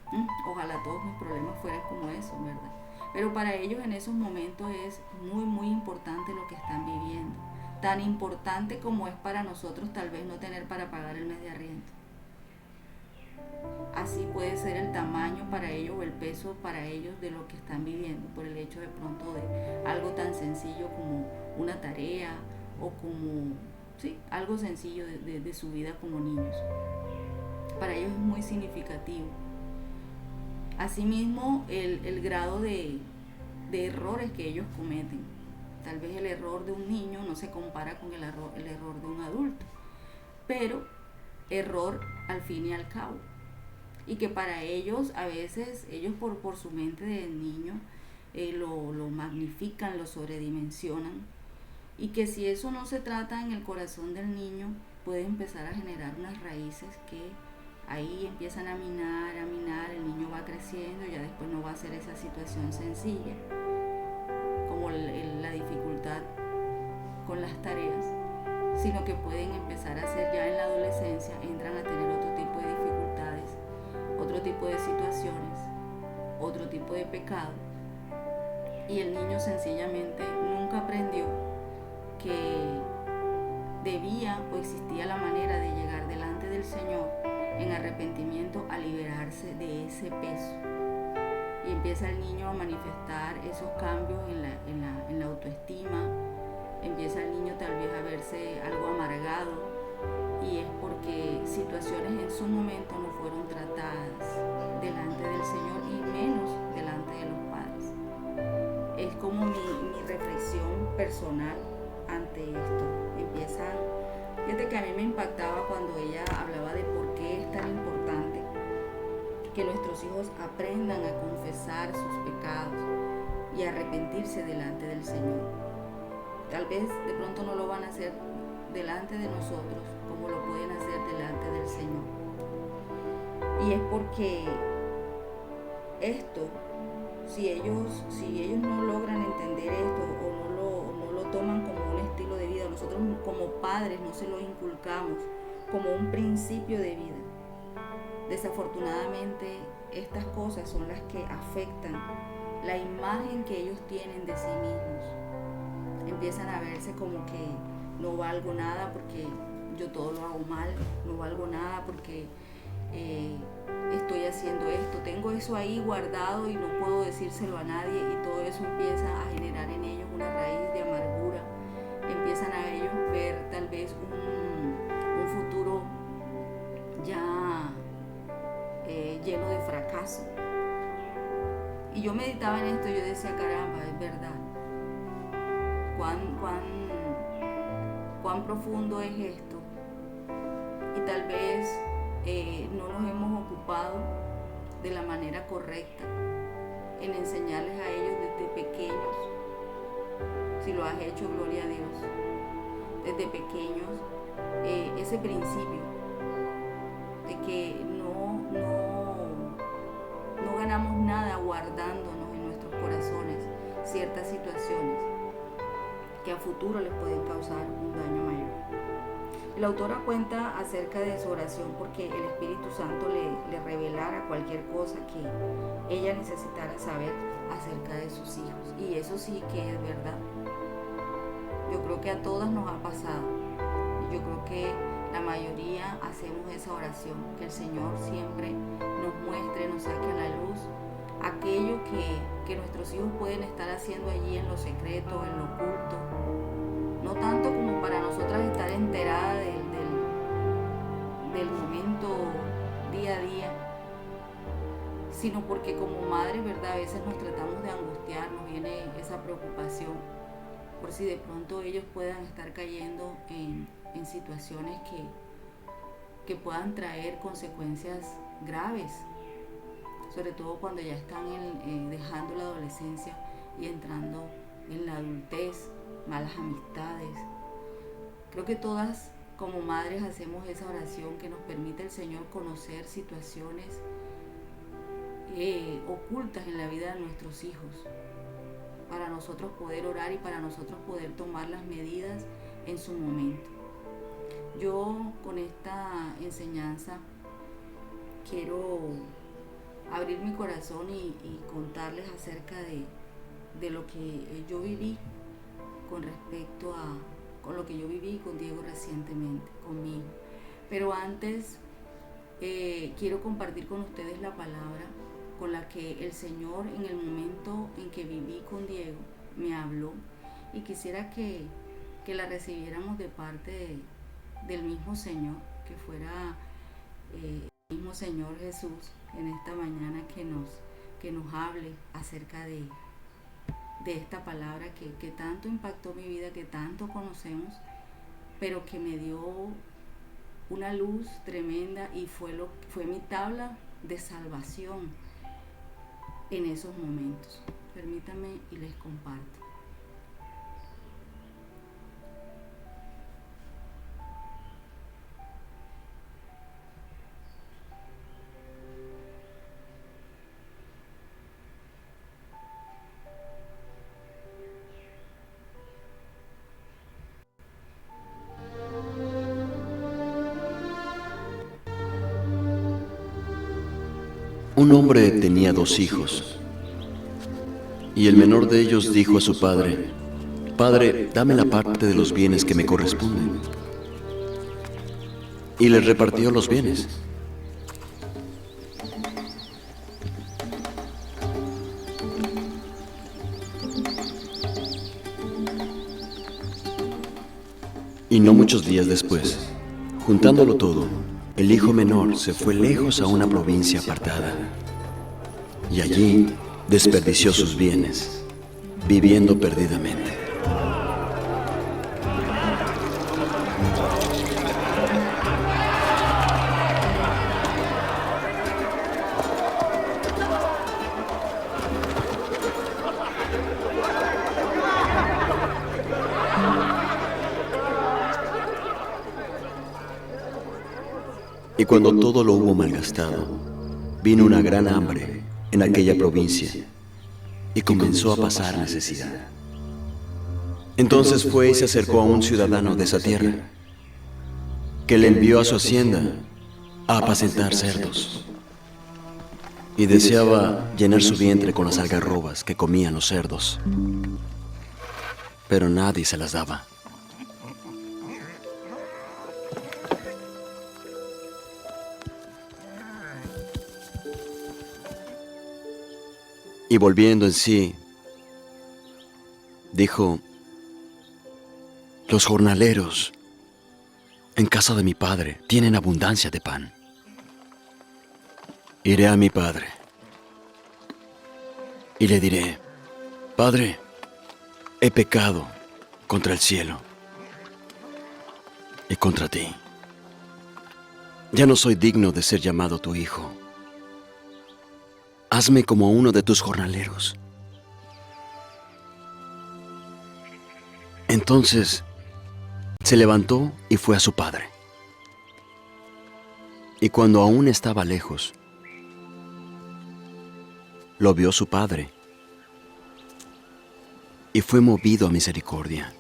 ojalá todos mis problemas fueran como eso, ¿verdad? Pero para ellos en esos momentos es muy, muy importante lo que están viviendo. Tan importante como es para nosotros tal vez no tener para pagar el mes de arriendo. Así puede ser el tamaño para ellos o el peso para ellos de lo que están viviendo, por el hecho de pronto de algo tan sencillo como una tarea o como, sí, algo sencillo de su vida como niños. Para ellos es muy significativo. Asimismo, el grado de errores que ellos cometen. Tal vez el error de un niño no se compara con el error de un adulto, pero error al fin y al cabo. Y que para ellos, a veces, ellos por su mente de niño lo magnifican, lo sobredimensionan. Y que si eso no se trata en el corazón del niño, puede empezar a generar unas raíces que ahí empiezan a minar, el niño va creciendo, ya después no va a ser esa situación sencilla, como la dificultad con las tareas, sino que pueden empezar a ser ya en la adolescencia, entran a tener otro tipo de dificultades, otro tipo de situaciones, otro tipo de pecado, y el niño sencillamente nunca aprendió que debía o existía la manera de llegar delante del Señor en arrepentimiento a liberarse de ese peso. Y empieza el niño a manifestar esos cambios en la autoestima, empieza el niño tal vez a verse algo amargado, y es porque situaciones en su momento no fueron tratadas delante del Señor y menos delante de los padres. Es como mi reflexión personal ante esto. Fíjate que a mí me impactaba cuando ella hablaba de por qué es tan importante que nuestros hijos aprendan a confesar sus pecados y a arrepentirse delante del Señor. Tal vez de pronto no lo van a hacer delante de nosotros como lo pueden hacer delante del Señor. Y es porque esto, si ellos no logran entender esto o no lo toman como un estilo de vida, nosotros como padres no se lo inculcamos como un principio de vida. Desafortunadamente, estas cosas son las que afectan la imagen que ellos tienen de sí mismos. Empiezan a verse como que no valgo nada porque yo todo lo hago mal, no valgo nada porque estoy haciendo esto, tengo eso ahí guardado y no puedo decírselo a nadie, y todo eso empieza a generar en ellos una raíz de amargura. Empiezan a ellos ver tal vez un futuro ya lleno de fracaso. Y yo meditaba en esto y yo decía, caramba, es verdad. Cuán profundo es esto. Y tal vez no nos hemos ocupado de la manera correcta en enseñarles a ellos desde pequeños. Si lo has hecho, gloria a Dios. Desde pequeños, ese principio de que no ganamos nada guardándonos en nuestros corazones ciertas situaciones que a futuro les pueden causar un daño mayor. La autora cuenta acerca de su oración porque el Espíritu Santo le revelara cualquier cosa que ella necesitara saber acerca de sus hijos. Y eso sí que es verdad. Yo creo que a todas nos ha pasado. Yo creo que la mayoría hacemos esa oración, que el Señor siempre nos muestre, nos saque a la luz aquello que nuestros hijos pueden estar haciendo allí en lo secreto, en lo oculto. No tanto como para nosotras estar enteradas del momento día a día, sino porque como madres, ¿verdad? A veces nos tratamos de angustiar, nos viene esa preocupación por si de pronto ellos puedan estar cayendo en situaciones que puedan traer consecuencias graves, sobre todo cuando ya están dejando la adolescencia y entrando en la adultez, malas amistades. Creo que todas como madres hacemos esa oración que nos permite el Señor conocer situaciones ocultas en la vida de nuestros hijos, para nosotros poder orar y para nosotros poder tomar las medidas en su momento. Yo con esta enseñanza quiero abrir mi corazón y contarles acerca de lo que yo viví con respecto con lo que yo viví con Diego recientemente, conmigo. Pero antes quiero compartir con ustedes la palabra con la que el Señor en el momento en que viví con Diego me habló, y quisiera que la recibiéramos de parte del mismo Señor, que fuera el mismo Señor Jesús en esta mañana que nos hable acerca de esta palabra que tanto impactó mi vida, que tanto conocemos, pero que me dio una luz tremenda y fue mi tabla de salvación en esos momentos. Permítanme y les comparto. Un hombre tenía 2 hijos, y el menor de ellos dijo a su padre: «Padre, dame la parte de los bienes que me corresponden». Y le repartió los bienes. Y no muchos días después, juntándolo todo, el hijo menor se fue lejos a una provincia apartada, y allí desperdició sus bienes, viviendo perdidamente. Y cuando todo lo hubo malgastado, vino una gran hambre en aquella provincia y comenzó a pasar necesidad. Entonces fue y se acercó a un ciudadano de esa tierra, que le envió a su hacienda a apacentar cerdos, y deseaba llenar su vientre con las algarrobas que comían los cerdos, pero nadie se las daba. Y volviendo en sí, dijo: «Los jornaleros en casa de mi padre tienen abundancia de pan. Iré a mi padre y le diré: Padre, he pecado contra el cielo y contra ti. Ya no soy digno de ser llamado tu hijo. Hazme como uno de tus jornaleros». Entonces se levantó y fue a su padre. Y cuando aún estaba lejos, lo vio su padre y fue movido a misericordia.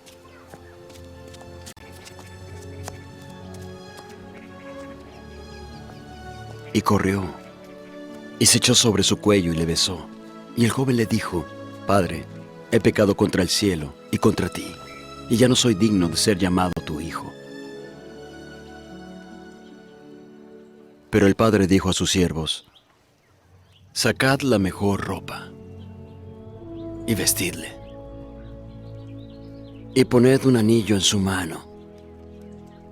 y corrió, y se echó sobre su cuello y le besó. Y el joven le dijo: Padre, he pecado contra el cielo y contra ti, y ya no soy digno de ser llamado tu hijo. Pero el padre dijo a sus siervos: Sacad la mejor ropa y vestidle, y poned un anillo en su mano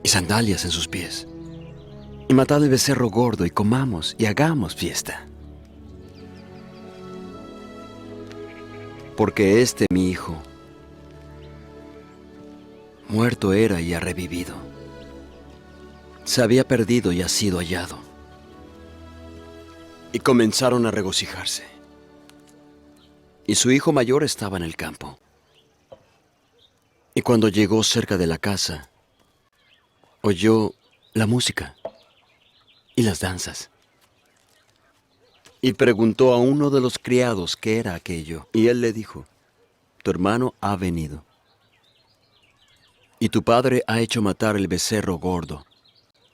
y sandalias en sus pies, y matad el becerro gordo y comamos y hagamos fiesta. Porque este mi hijo muerto era y ha revivido, se había perdido y ha sido hallado. Y comenzaron a regocijarse. Y su hijo mayor estaba en el campo. Y cuando llegó cerca de la casa, oyó la música y las danzas. Y preguntó a uno de los criados qué era aquello. Y él le dijo: Tu hermano ha venido, y tu padre ha hecho matar el becerro gordo,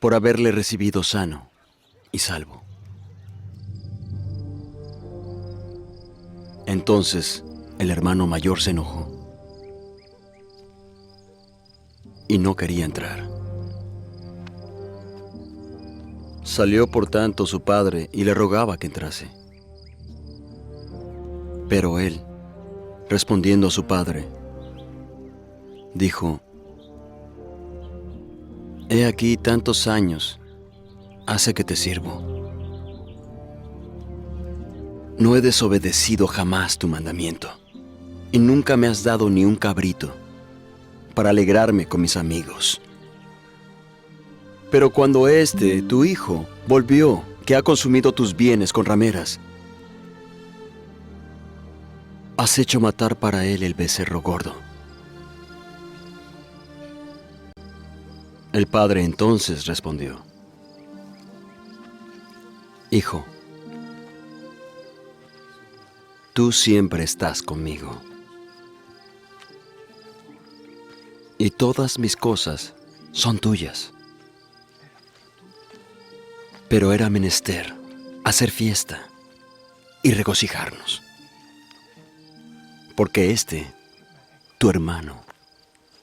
por haberle recibido sano y salvo. Entonces el hermano mayor se enojó y no quería entrar. Salió por tanto su padre y le rogaba que entrase. Pero él, respondiendo a su padre, dijo: He aquí tantos años hace que te sirvo. No he desobedecido jamás tu mandamiento, y nunca me has dado ni un cabrito para alegrarme con mis amigos. Pero cuando tu hijo, volvió, que ha consumido tus bienes con rameras, has hecho matar para él el becerro gordo. El padre entonces respondió: Hijo, tú siempre estás conmigo, y todas mis cosas son tuyas. Pero era menester hacer fiesta y regocijarnos, porque tu hermano,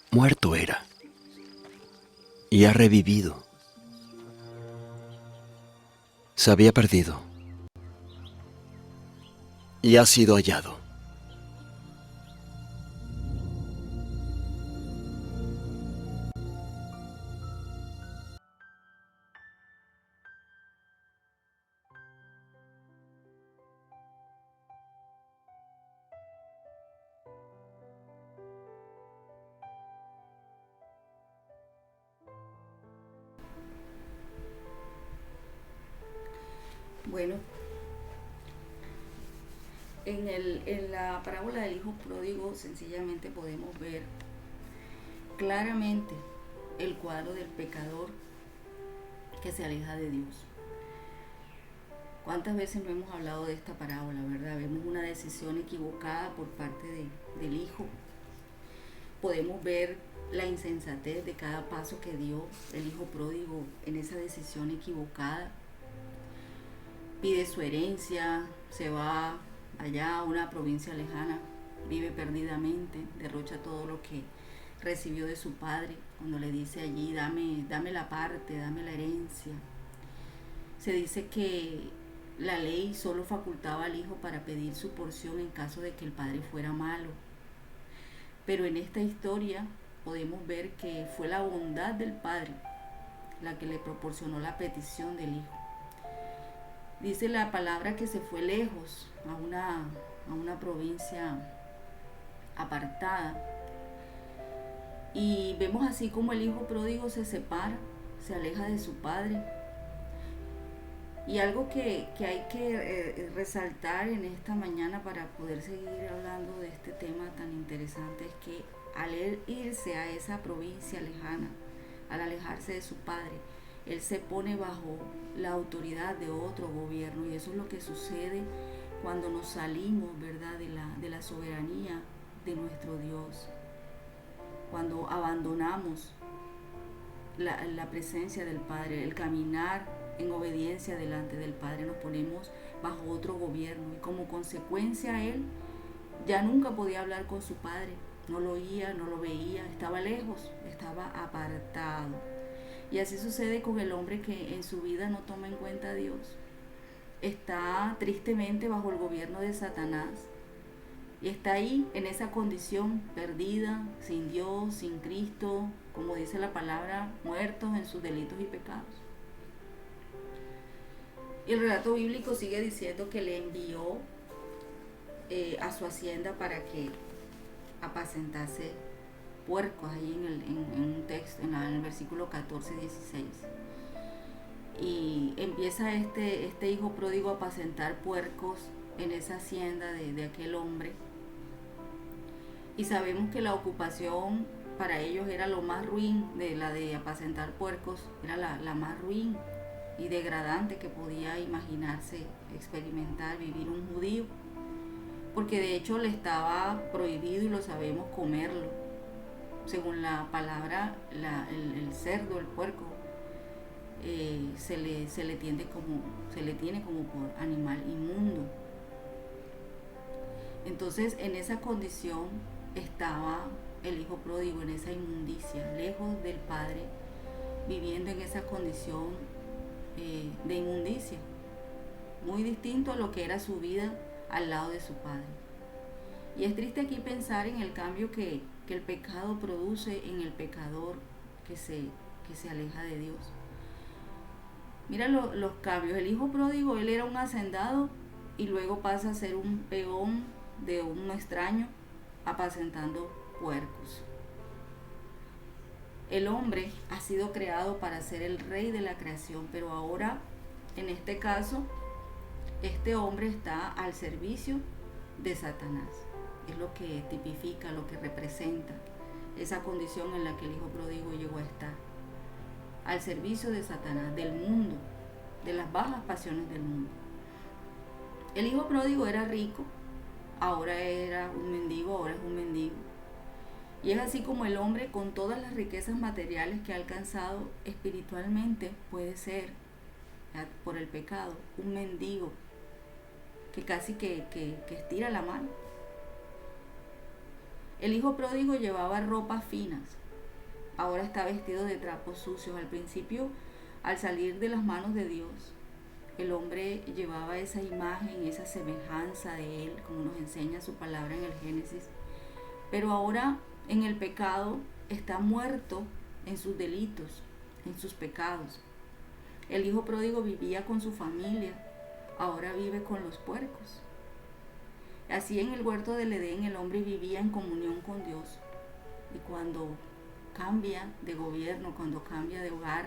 muerto era y ha revivido. Se había perdido y ha sido hallado. Bueno, en la parábola del hijo pródigo sencillamente podemos ver claramente el cuadro del pecador que se aleja de Dios. ¿Cuántas veces no hemos hablado de esta parábola, verdad? Vemos una decisión equivocada por parte del hijo. Podemos ver la insensatez de cada paso que dio el hijo pródigo en esa decisión equivocada. Pide su herencia, se va allá a una provincia lejana, vive perdidamente, derrocha todo lo que recibió de su padre, cuando le dice allí: dame la parte, dame la herencia. Se dice que la ley solo facultaba al hijo para pedir su porción en caso de que el padre fuera malo. Pero en esta historia podemos ver que fue la bondad del padre la que le proporcionó la petición del hijo. Dice la palabra que se fue lejos, a una provincia apartada. Y vemos así como el hijo pródigo se separa, se aleja de su padre. Y algo que hay que resaltar en esta mañana para poder seguir hablando de este tema tan interesante es que al él irse a esa provincia lejana, al alejarse de su padre, él se pone bajo la autoridad de otro gobierno, y eso es lo que sucede cuando nos salimos, ¿verdad?, de la soberanía de nuestro Dios, cuando abandonamos la presencia del Padre, el caminar en obediencia delante del Padre, nos ponemos bajo otro gobierno y como consecuencia él ya nunca podía hablar con su padre, no lo oía, no lo veía, estaba lejos, estaba apartado. Y así sucede con el hombre que en su vida no toma en cuenta a Dios. Está tristemente bajo el gobierno de Satanás y está ahí en esa condición perdida, sin Dios, sin Cristo, como dice la palabra, muertos en sus delitos y pecados. Y el relato bíblico sigue diciendo que le envió a su hacienda para que apacentase puercos, ahí en un texto, en el versículo 14-16. Y empieza este hijo pródigo a apacentar puercos en esa hacienda de aquel hombre. Y sabemos que la ocupación para ellos era lo más ruin, de la de apacentar puercos, era la más ruin y degradante que podía imaginarse, experimentar, vivir un judío. Porque de hecho le estaba prohibido, y lo sabemos, comerlo. Según la palabra, el cerdo, el puerco, se le tiene como por animal inmundo. Entonces, en esa condición estaba el hijo pródigo, en esa inmundicia, lejos del Padre, viviendo en esa condición de inmundicia, muy distinto a lo que era su vida al lado de su padre. Y es triste aquí pensar en el cambio que el pecado produce en el pecador que se aleja de Dios. Mira los cambios. El hijo pródigo, él era un hacendado y luego pasa a ser un peón de un extraño apacentando puercos. El hombre ha sido creado para ser el rey de la creación, pero ahora, en este caso, este hombre está al servicio de Satanás. Es lo que tipifica, lo que representa esa condición en la que el hijo pródigo llegó a estar. Al servicio de Satanás, del mundo, de las bajas pasiones del mundo. El hijo pródigo era rico, ahora era un mendigo, ahora es un mendigo. Y es así como el hombre, con todas las riquezas materiales que ha alcanzado, espiritualmente puede ser, por el pecado, un mendigo que casi que estira la mano. El hijo pródigo llevaba ropas finas, ahora está vestido de trapos sucios. Al principio, al salir de las manos de Dios, el hombre llevaba esa imagen, esa semejanza de él, como nos enseña su palabra en el Génesis. Pero ahora, en el pecado, está muerto en sus delitos, en sus pecados. El hijo pródigo vivía con su familia, ahora vive con los puercos. Así en el huerto del Edén el hombre vivía en comunión con Dios. Y cuando cambia de gobierno, cuando cambia de hogar,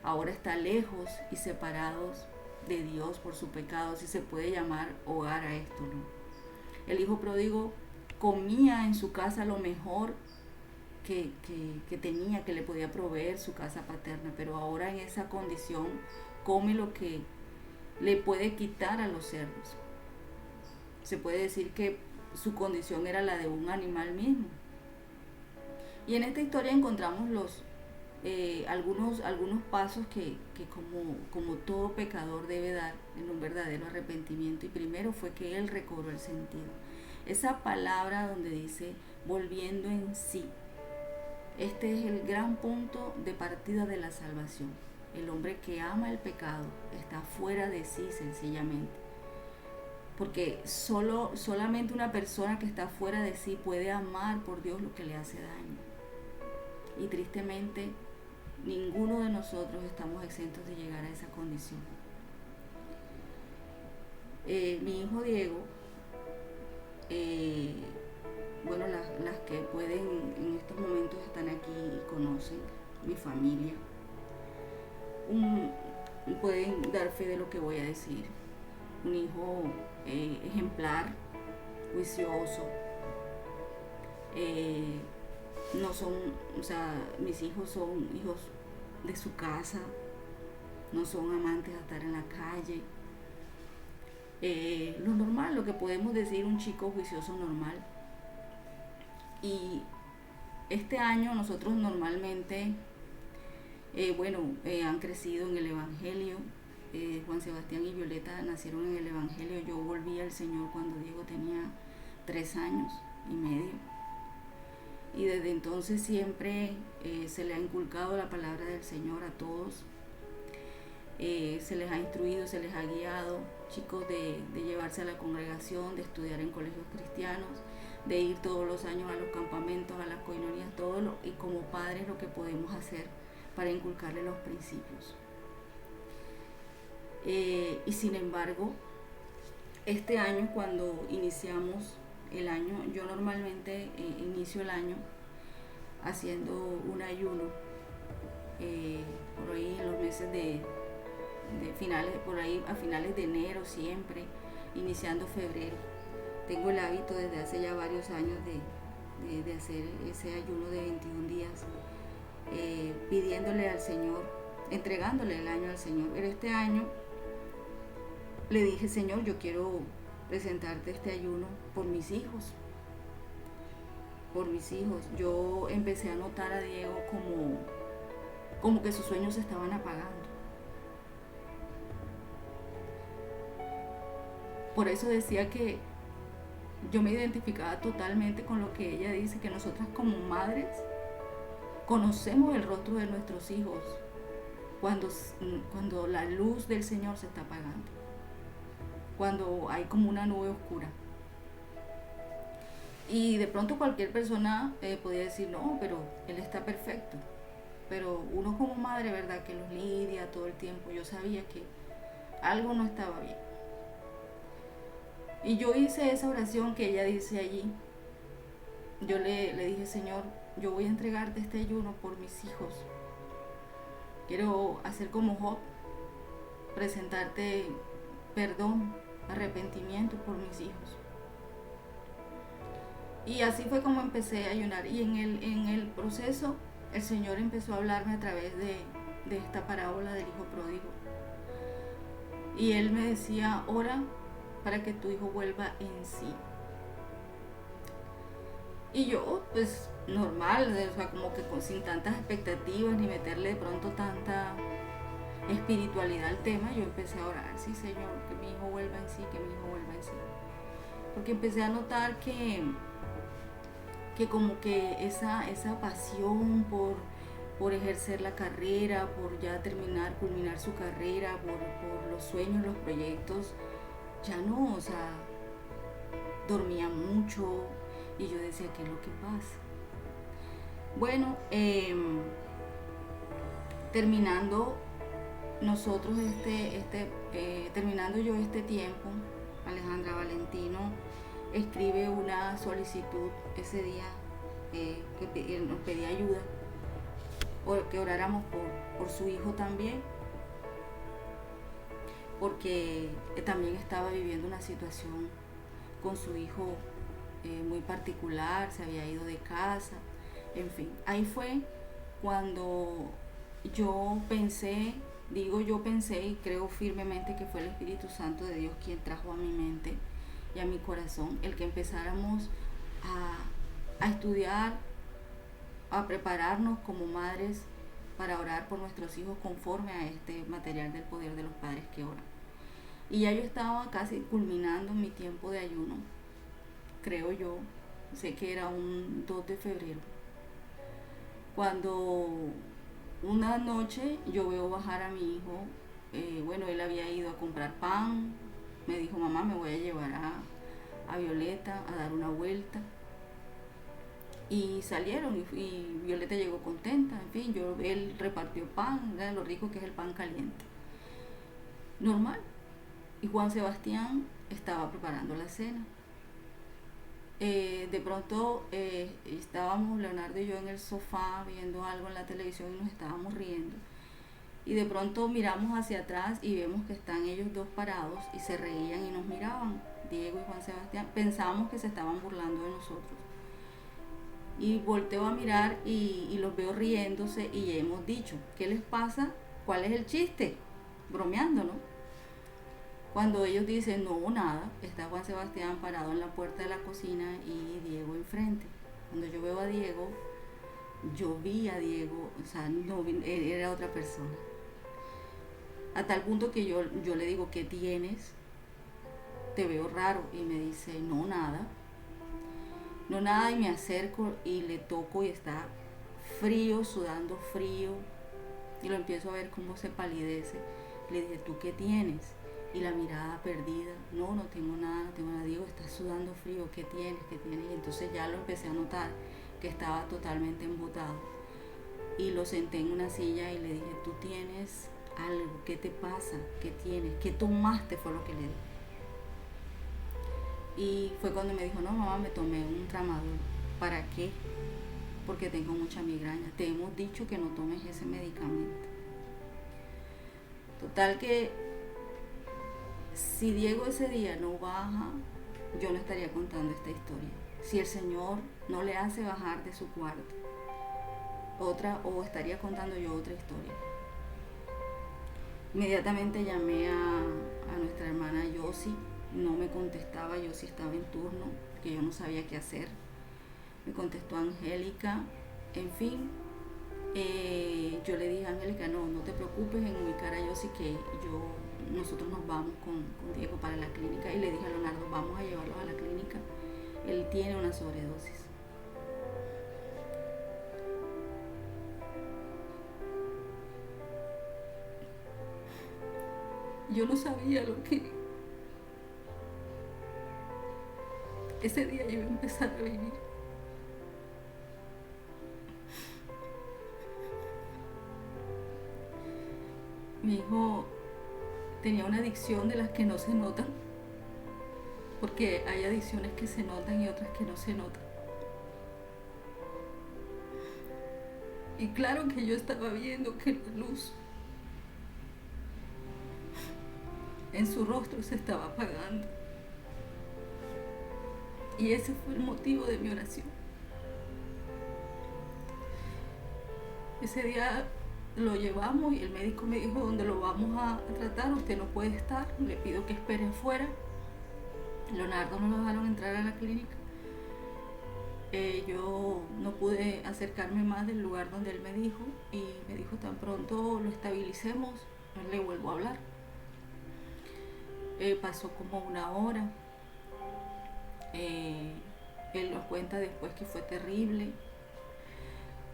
ahora está lejos y separados de Dios por su pecado, si se puede llamar hogar a esto, ¿no? El hijo pródigo comía en su casa lo mejor que tenía, que le podía proveer su casa paterna, pero ahora en esa condición come lo que le puede quitar a los cerdos. Se puede decir que su condición era la de un animal mismo. Y en esta historia encontramos algunos pasos que como todo pecador debe dar en un verdadero arrepentimiento. Y primero fue que él recobró el sentido. Esa palabra donde dice volviendo en sí. Este es el gran punto de partida de la salvación. El hombre que ama el pecado está fuera de sí, sencillamente. Porque solamente una persona que está fuera de sí puede amar por Dios lo que le hace daño. Y tristemente, ninguno de nosotros estamos exentos de llegar a esa condición. Mi hijo Diego, bueno, las que pueden en estos momentos están aquí y conocen mi familia, pueden dar fe de lo que voy a decir. Un hijo ejemplar, juicioso, mis hijos son hijos de su casa, no son amantes de estar en la calle. Lo normal, lo que podemos decir un chico juicioso normal. Y este año nosotros normalmente Han crecido en el Evangelio. Juan Sebastián y Violeta nacieron en el Evangelio. Yo volví al Señor cuando Diego tenía 3 años y medio. Y desde entonces siempre se le ha inculcado la palabra del Señor a todos. Se les ha instruido, se les ha guiado, chicos, de llevarse a la congregación, de estudiar en colegios cristianos, de ir todos los años a los campamentos, a las coinonías, y como padres lo que podemos hacer para inculcarle los principios. Y sin embargo, este año, cuando iniciamos el año, yo normalmente inicio el año haciendo un ayuno por ahí en los meses de finales, por ahí a finales de enero siempre, iniciando febrero. Tengo el hábito desde hace ya varios años de hacer ese ayuno de 21 días, pidiéndole al Señor, entregándole el año al Señor. Pero este año le dije: Señor, yo quiero presentarte este ayuno por mis hijos. Por mis hijos. Yo empecé a notar a Diego como que sus sueños se estaban apagando. Por eso decía que yo me identificaba totalmente con lo que ella dice, que nosotras como madres conocemos el rostro de nuestros hijos cuando la luz del Señor se está apagando, cuando hay como una nube oscura. Y de pronto cualquier persona podría decir: no, pero él está perfecto. Pero uno como madre, ¿verdad?, que los lidia todo el tiempo, yo sabía que algo no estaba bien. Y yo hice esa oración que ella dice allí. Yo le dije: Señor, yo voy a entregarte este ayuno por mis hijos. Quiero hacer como Job, presentarte perdón, arrepentimiento por mis hijos. Y así fue como empecé a ayunar. Y en el proceso el Señor empezó a hablarme a través de esta parábola del hijo pródigo. Y Él me decía: ora para que tu hijo vuelva en sí. Y yo, pues normal, o sea, como que sin tantas expectativas ni meterle de pronto tanta espiritualidad al tema, yo empecé a orar: sí, Señor, que mi hijo vuelva en sí, que mi hijo vuelva en sí. Porque empecé a notar que como que esa pasión por ejercer la carrera, por ya culminar su carrera, por los sueños, los proyectos, ya no, o sea, dormía mucho y yo decía: ¿qué es lo que pasa? Bueno, terminando nosotros terminando yo este tiempo, Alejandra Valentino escribe una solicitud ese día que nos pedía ayuda, que oráramos por su hijo también, porque también estaba viviendo una situación con su hijo muy particular, se había ido de casa, en fin. Ahí fue cuando yo pensé y creo firmemente que fue el Espíritu Santo de Dios quien trajo a mi mente y a mi corazón el que empezáramos a estudiar, a prepararnos como madres para orar por nuestros hijos conforme a este material del poder de los padres que oran. Y ya yo estaba casi culminando mi tiempo de ayuno, creo yo, sé que era un 2 de febrero, cuando una noche yo veo bajar a mi hijo. Él había ido a comprar pan, me dijo: mamá, me voy a llevar a Violeta a dar una vuelta. Y salieron y Violeta llegó contenta, en fin, él repartió pan, ¿verdad?, lo rico que es el pan caliente. Normal. Y Juan Sebastián estaba preparando la cena. De pronto estábamos Leonardo y yo en el sofá viendo algo en la televisión y nos estábamos riendo. Y de pronto miramos hacia atrás y vemos que están ellos dos parados y se reían y nos miraban, Diego y Juan Sebastián. Pensábamos que se estaban burlando de nosotros. Y volteo a mirar y los veo riéndose y hemos dicho: ¿qué les pasa? ¿Cuál es el chiste? Bromeando, ¿no? Cuando ellos dicen: no, nada, está Juan Sebastián parado en la puerta de la cocina y Diego enfrente. Cuando yo veo a Diego, yo vi a Diego, o sea, no era otra persona. A tal punto que yo le digo, ¿qué tienes? Te veo raro. Y me dice, no, nada. No, nada. Y me acerco y le toco y está frío, sudando frío. Y lo empiezo a ver cómo se palidece. Le dije, ¿tú qué tienes? Y la mirada perdida, no tengo nada, no tengo nada. Digo, estás sudando frío, ¿qué tienes? ¿Qué tienes? Y entonces ya lo empecé a notar, que estaba totalmente embotado. Y lo senté en una silla y le dije, tú tienes algo, ¿qué te pasa? ¿Qué tienes? ¿Qué tomaste? Fue lo que le dije. Y fue cuando me dijo, no, mamá, me tomé un tramadol. ¿Para qué? Porque tengo mucha migraña. Te hemos dicho que no tomes ese medicamento. Total que si Diego ese día no baja, yo no estaría contando esta historia. Si el Señor no le hace bajar de su cuarto, o estaría contando yo otra historia. Inmediatamente llamé a nuestra hermana Yossi. No me contestaba, Yossi estaba en turno, que yo no sabía qué hacer. Me contestó Angélica. En fin, yo le dije a Angélica, no te preocupes en ubicar a Yossi, que nosotros nos vamos con Diego para la clínica. Y le dije a Leonardo, vamos a llevarlo a la clínica, él tiene una sobredosis. Yo no sabía lo que ese día yo iba a empezar a vivir. Mi hijo tenía una adicción de las que no se notan, porque hay adicciones que se notan y otras que no se notan. Y claro que yo estaba viendo que la luz en su rostro se estaba apagando. Y ese fue el motivo de mi oración. Ese día lo llevamos y el médico me dijo, ¿dónde lo vamos a tratar? Usted no puede estar, le pido que espere afuera. Leonardo no lo dejaron entrar a la clínica. Yo no pude acercarme más del lugar donde él me dijo, y me dijo, tan pronto lo estabilicemos, le vuelvo a hablar. Pasó como una hora. Él nos cuenta después que fue terrible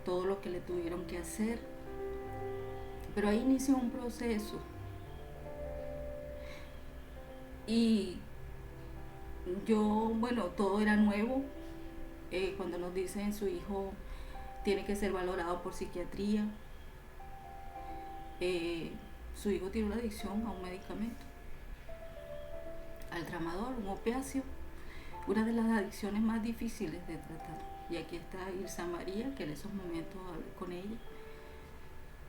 todo lo que le tuvieron que hacer, pero ahí inició un proceso. Y todo era nuevo. Cuando nos dicen su hijo tiene que ser valorado por psiquiatría, su hijo tiene una adicción a un medicamento, al tramadol, un opiáceo, una de las adicciones más difíciles de tratar. Y aquí está Ilsa María, que en esos momentos hablé con ella,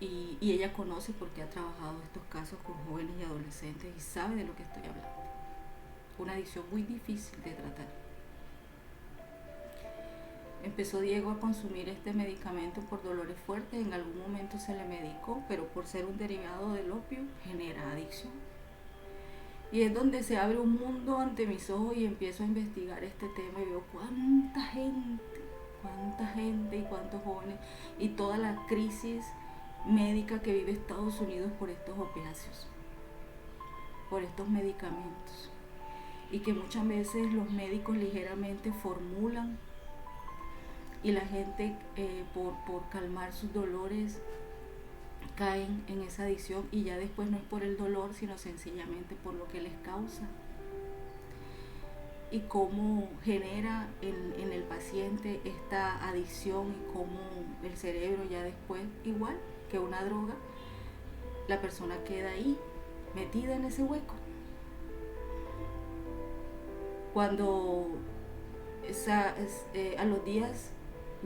y ella conoce porque ha trabajado estos casos con jóvenes y adolescentes y sabe de lo que estoy hablando. Una adicción muy difícil de tratar. Empezó Diego a consumir este medicamento por dolores fuertes. En algún momento se le medicó, pero por ser un derivado del opio genera adicción. Y es donde se abre un mundo ante mis ojos y empiezo a investigar este tema y veo cuánta gente y cuántos jóvenes, y toda la crisis médica que vive Estados Unidos por estos opiáceos, por estos medicamentos, y que muchas veces los médicos ligeramente formulan y la gente por calmar sus dolores caen en esa adicción, y ya después no es por el dolor, sino sencillamente por lo que les causa y cómo genera en el paciente esta adicción, y cómo el cerebro ya después, igual que una droga, la persona queda ahí metida en ese hueco. Cuando a los días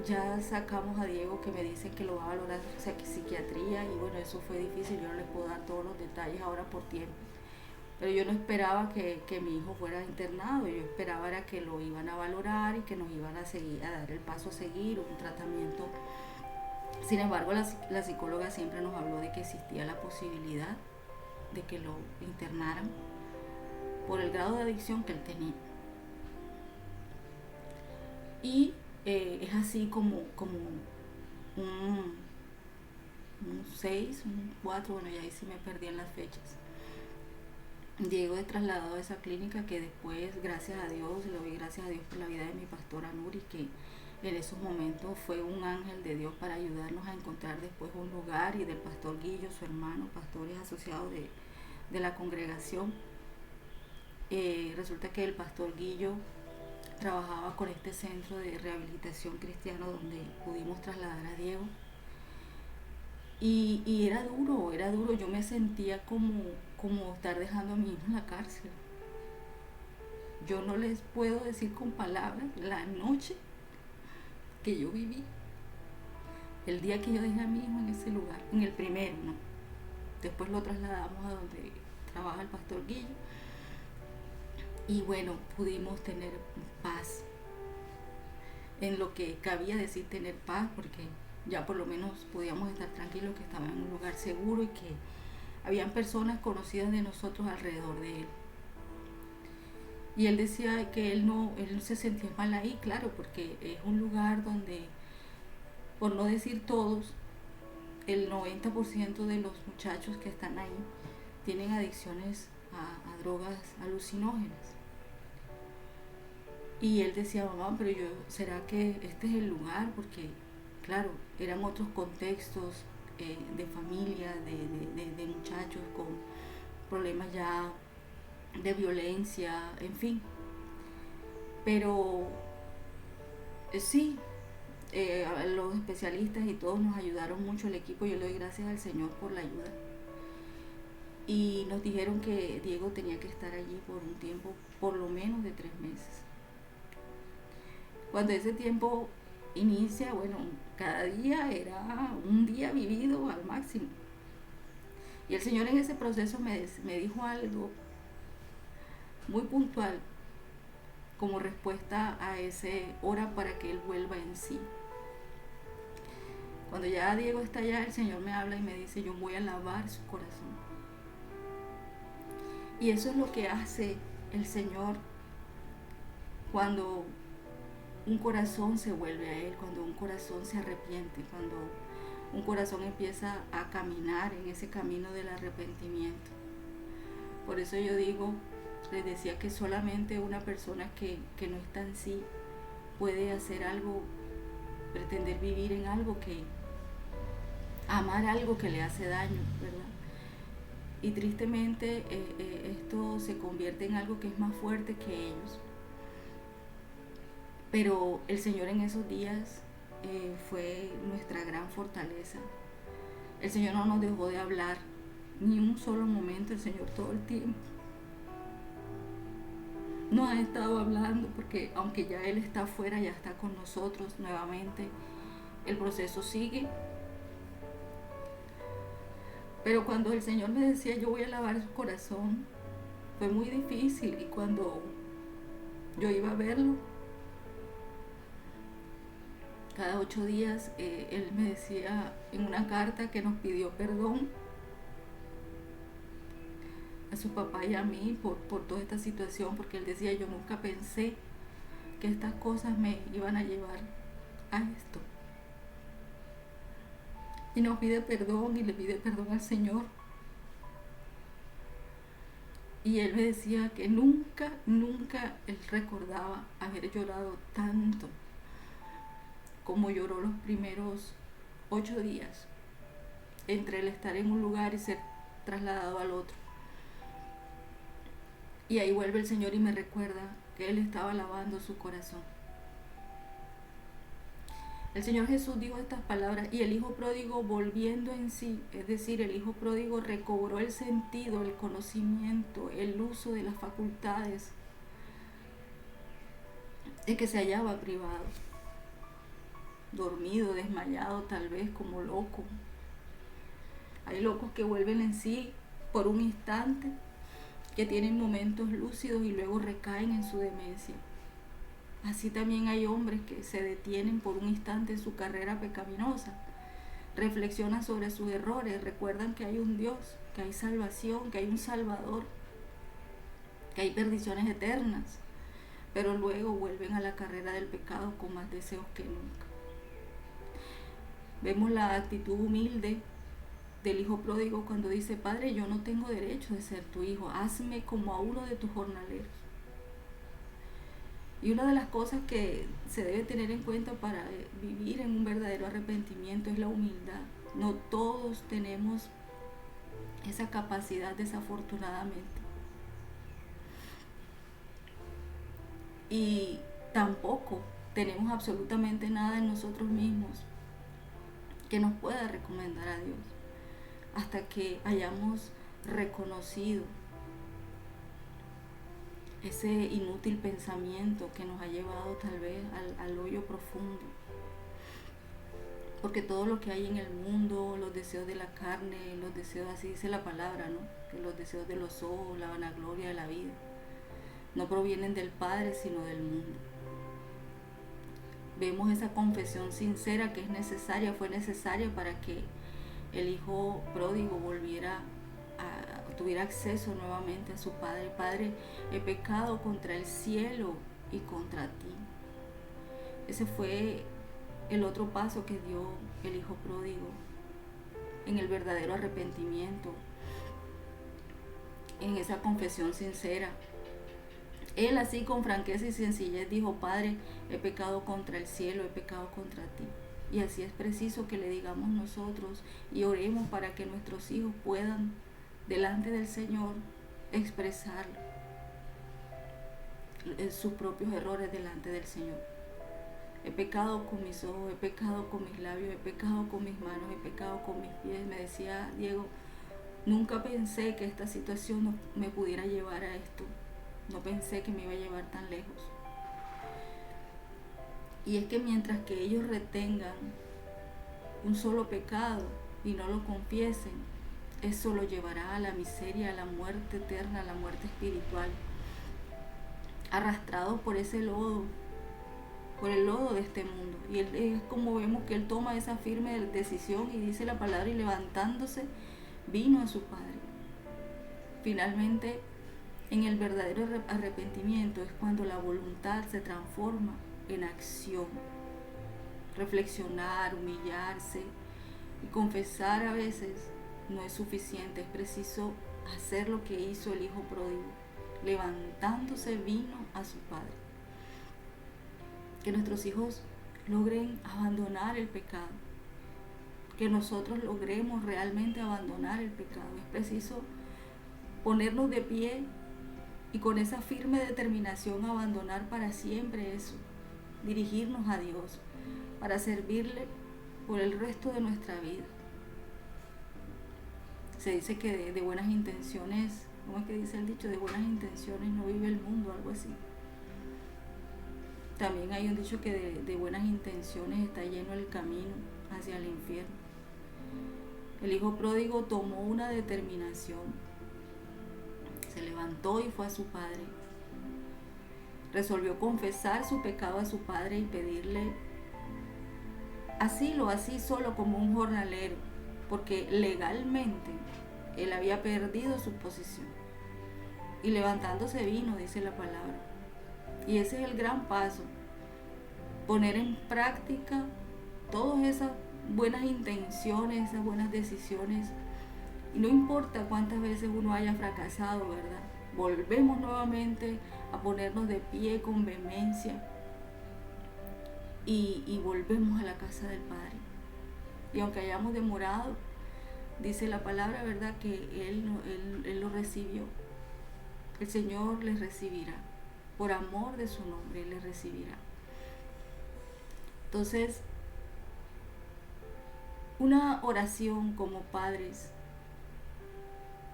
ya sacamos a Diego, que me dicen que lo va a valorar psiquiatría, y bueno, eso fue difícil. Yo no les puedo dar todos los detalles ahora por tiempo, pero yo no esperaba que mi hijo fuera internado. Yo esperaba era que lo iban a valorar y que nos iban a dar el paso a seguir, un tratamiento. Sin embargo, la psicóloga siempre nos habló de que existía la posibilidad de que lo internaran por el grado de adicción que él tenía. Y es así como un 6, un 4, bueno, ya ahí sí me perdí en las fechas. Diego es trasladado a esa clínica que después, gracias a Dios, le doy gracias a Dios por la vida de mi pastora Nuri, que en esos momentos fue un ángel de Dios para ayudarnos a encontrar después un lugar, y del pastor Guillo, su hermano, pastores asociados de la congregación. Resulta que el pastor Guillo trabajaba con este centro de rehabilitación cristiano donde pudimos trasladar a Diego. Y era duro, yo me sentía como estar dejando a mi hijo en la cárcel. Yo no les puedo decir con palabras la noche que yo viví, el día que yo dejé a mi hijo en ese lugar, en el primero, ¿no? Después lo trasladamos a donde trabaja el pastor Guillo, y bueno, pudimos tener paz, en lo que cabía decir tener paz, porque ya por lo menos podíamos estar tranquilos que estaba en un lugar seguro y que habían personas conocidas de nosotros alrededor de él. Y él decía que él se sentía mal ahí, claro, porque es un lugar donde, por no decir todos, el 90% de los muchachos que están ahí tienen adicciones a drogas alucinógenas. Y él decía, mamá, pero ¿será que este es el lugar? Porque, claro, eran otros contextos de familia, de muchachos con problemas ya de violencia, en fin. Pero sí, los especialistas y todos nos ayudaron mucho, el equipo. Yo le doy gracias al Señor por la ayuda. Y nos dijeron que Diego tenía que estar allí por un tiempo, por lo menos de 3 meses. Cuando ese tiempo inicia, bueno, cada día era un día vivido al máximo. Y el Señor en ese proceso me dijo algo muy puntual como respuesta a ese hora para que él vuelva en sí. Cuando ya Diego está allá, el Señor me habla y me dice, yo voy a lavar su corazón. Y eso es lo que hace el Señor cuando un corazón se vuelve a Él, cuando un corazón se arrepiente, cuando un corazón empieza a caminar en ese camino del arrepentimiento. Por eso yo digo, les decía que solamente una persona que no está en sí puede hacer algo, pretender vivir en algo amar algo que le hace daño, ¿verdad? Y tristemente esto se convierte en algo que es más fuerte que ellos. Pero el Señor en esos días fue nuestra gran fortaleza. El Señor no nos dejó de hablar ni un solo momento, el Señor todo el tiempo nos ha estado hablando, porque aunque ya Él está afuera, ya está con nosotros nuevamente, el proceso sigue. Pero cuando el Señor me decía, yo voy a lavar su corazón, fue muy difícil. Y cuando yo iba a verlo, cada 8 días, Él me decía en una carta que nos pidió perdón a su papá y a mí por toda esta situación, porque Él decía, yo nunca pensé que estas cosas me iban a llevar a esto. Y nos pide perdón y le pide perdón al Señor. Y Él me decía que nunca Él recordaba haber llorado tanto como lloró los primeros 8 días, entre el estar en un lugar y ser trasladado al otro. Y ahí vuelve el Señor y me recuerda que Él estaba lavando su corazón. El Señor Jesús dijo estas palabras, y el hijo pródigo volviendo en sí, es decir, el hijo pródigo recobró el sentido, el conocimiento, el uso de las facultades de que se hallaba privado, dormido, desmayado, tal vez como loco. Hay locos que vuelven en sí por un instante, que tienen momentos lúcidos y luego recaen en su demencia. Así también hay hombres que se detienen por un instante en su carrera pecaminosa, reflexionan sobre sus errores, recuerdan que hay un Dios, que hay salvación, que hay un Salvador, que hay perdiciones eternas, pero luego vuelven a la carrera del pecado con más deseos que nunca. Vemos la actitud humilde del hijo pródigo cuando dice: Padre, yo no tengo derecho de ser tu hijo, hazme como a uno de tus jornaleros. Y una de las cosas que se debe tener en cuenta para vivir en un verdadero arrepentimiento es la humildad. No todos tenemos esa capacidad, desafortunadamente. Y tampoco tenemos absolutamente nada en nosotros mismos que nos pueda recomendar a Dios hasta que hayamos reconocido ese inútil pensamiento que nos ha llevado tal vez al hoyo profundo. Porque todo lo que hay en el mundo, los deseos de la carne, los deseos, así dice la palabra, ¿no? Que los deseos de los ojos, la vanagloria de la vida, no provienen del Padre, sino del mundo. Vemos esa confesión sincera que es necesaria, fue necesaria para que el hijo pródigo tuviera acceso nuevamente a su padre. Padre, he pecado contra el cielo y contra ti. Ese fue el otro paso que dio el hijo pródigo en el verdadero arrepentimiento, en esa confesión sincera. Él así con franqueza y sencillez dijo: Padre, he pecado contra el cielo, he pecado contra ti. Y así es preciso que le digamos nosotros y oremos para que nuestros hijos puedan delante del Señor expresar sus propios errores delante del Señor. He pecado con mis ojos, he pecado con mis labios, he pecado con mis manos, he pecado con mis pies. Me decía Diego: nunca pensé que esta situación me pudiera llevar a esto. No pensé que me iba a llevar tan lejos. Y es que mientras que ellos retengan un solo pecado y no lo confiesen, eso lo llevará a la miseria, a la muerte eterna, a la muerte espiritual, arrastrados por ese lodo, por el lodo de este mundo. Y es como vemos que él toma esa firme decisión y dice la palabra: y levantándose vino a su padre. Finalmente, en el verdadero arrepentimiento es cuando la voluntad se transforma en acción. Reflexionar, humillarse y confesar a veces no es suficiente, es preciso hacer lo que hizo el hijo pródigo. Levantándose vino a su padre. Que nuestros hijos logren abandonar el pecado, que nosotros logremos realmente abandonar el pecado. Es preciso ponernos de pie y con esa firme determinación abandonar para siempre eso, dirigirnos a Dios para servirle por el resto de nuestra vida. Se dice que de buenas intenciones, ¿cómo es que dice el dicho? De buenas intenciones no vive el mundo, algo así. También hay un dicho que de buenas intenciones está lleno el camino hacia el infierno. El hijo pródigo tomó una determinación, se levantó y fue a su padre. Resolvió confesar su pecado a su padre y pedirle asilo, así solo como un jornalero, porque legalmente él había perdido su posición. Y levantándose vino, dice la palabra. Y ese es el gran paso, poner en práctica todas esas buenas intenciones, esas buenas decisiones. Y no importa cuántas veces uno haya fracasado, ¿verdad? Volvemos nuevamente a ponernos de pie con vehemencia y volvemos a la casa del Padre. Y aunque hayamos demorado, dice la palabra, ¿verdad?, que Él lo recibió. El Señor les recibirá. Por amor de su nombre, Él les recibirá. Entonces, una oración como padres,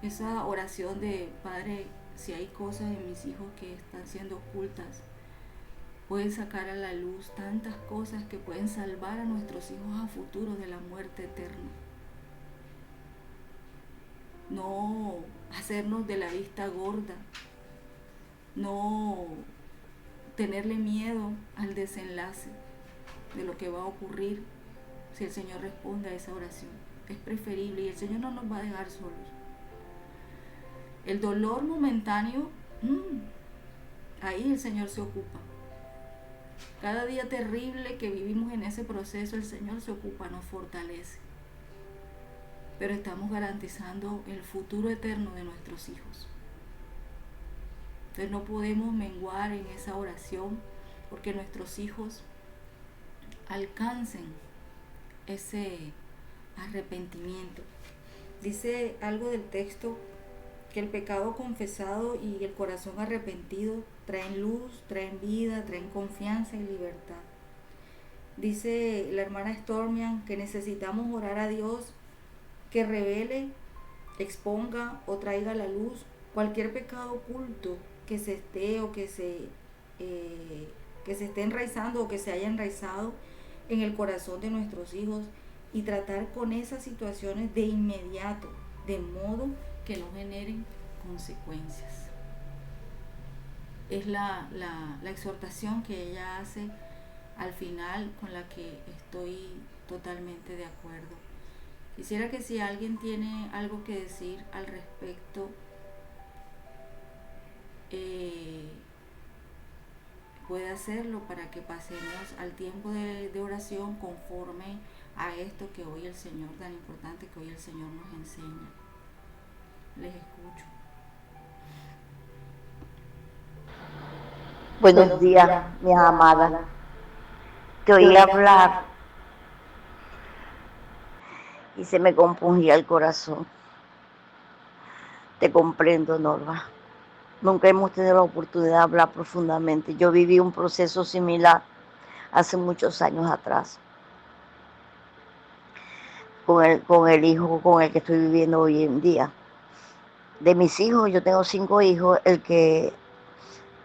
esa oración de: Padre, si hay cosas en mis hijos que están siendo ocultas, pueden sacar a la luz tantas cosas que pueden salvar a nuestros hijos a futuro de la muerte eterna. No hacernos de la vista gorda, no tenerle miedo al desenlace de lo que va a ocurrir si el Señor responde a esa oración. Es preferible, y el Señor no nos va a dejar solos. El dolor momentáneo, ahí el Señor se ocupa. Cada día terrible que vivimos en ese proceso, el Señor se ocupa, nos fortalece. Pero estamos garantizando el futuro eterno de nuestros hijos. Entonces no podemos menguar en esa oración porque nuestros hijos alcancen ese arrepentimiento. Dice algo del texto que el pecado confesado y el corazón arrepentido traen luz, traen vida, traen confianza y libertad. Dice la hermana Stormian que necesitamos orar a Dios que revele, exponga o traiga a la luz cualquier pecado oculto que se esté o que se esté enraizando o que se haya enraizado en el corazón de nuestros hijos y tratar con esas situaciones de inmediato, de modo que no generen consecuencias. Es la exhortación que ella hace al final, con la que estoy totalmente de acuerdo. Quisiera que si alguien tiene algo que decir al respecto, puede hacerlo para que pasemos al tiempo de oración conforme a esto que hoy el Señor, tan importante que hoy el Señor nos enseña. Les escucho. Buenos días, mis amadas. Te oí hablar y se me compungía el corazón. Te comprendo, Norma. Nunca hemos tenido la oportunidad de hablar profundamente. Yo viví un proceso similar hace muchos años atrás. Con el hijo con el que estoy viviendo hoy en día. De mis hijos, yo tengo 5 hijos, el que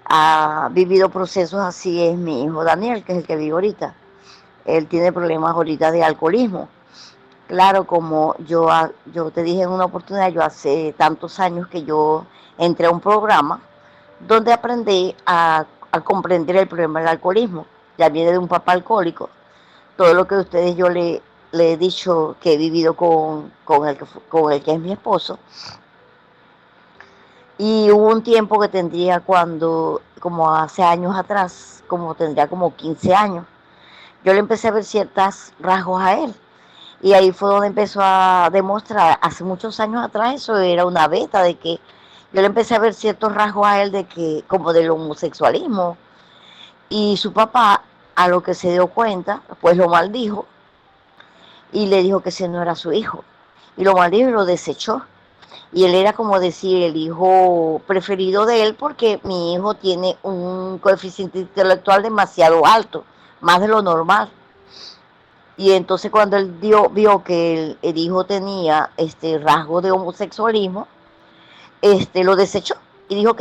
ha vivido procesos así es mi hijo Daniel, que es el que vive ahorita. Él tiene problemas ahorita de alcoholismo. Claro, como yo te dije en una oportunidad, yo hace tantos años que yo entré a un programa donde aprendí a comprender el problema del alcoholismo. Ya viene de un papá alcohólico. Todo lo que ustedes yo le he dicho que he vivido con el que es mi esposo. Y hubo un tiempo que tendría como hace años atrás, tendría como 15 años, yo le empecé a ver ciertos rasgos a él. Y ahí fue donde empezó a demostrar, hace muchos años atrás, eso era una beta, de que yo le empecé a ver ciertos rasgos a él como del homosexualismo. Y su papá, a lo que se dio cuenta, pues lo maldijo y le dijo que ese no era su hijo. Y lo maldijo y lo desechó. Y él era, como decir, el hijo preferido de él, porque mi hijo tiene un coeficiente intelectual demasiado alto, más de lo normal. Y entonces cuando él vio que el hijo tenía rasgo de homosexualismo, lo desechó. Y dijo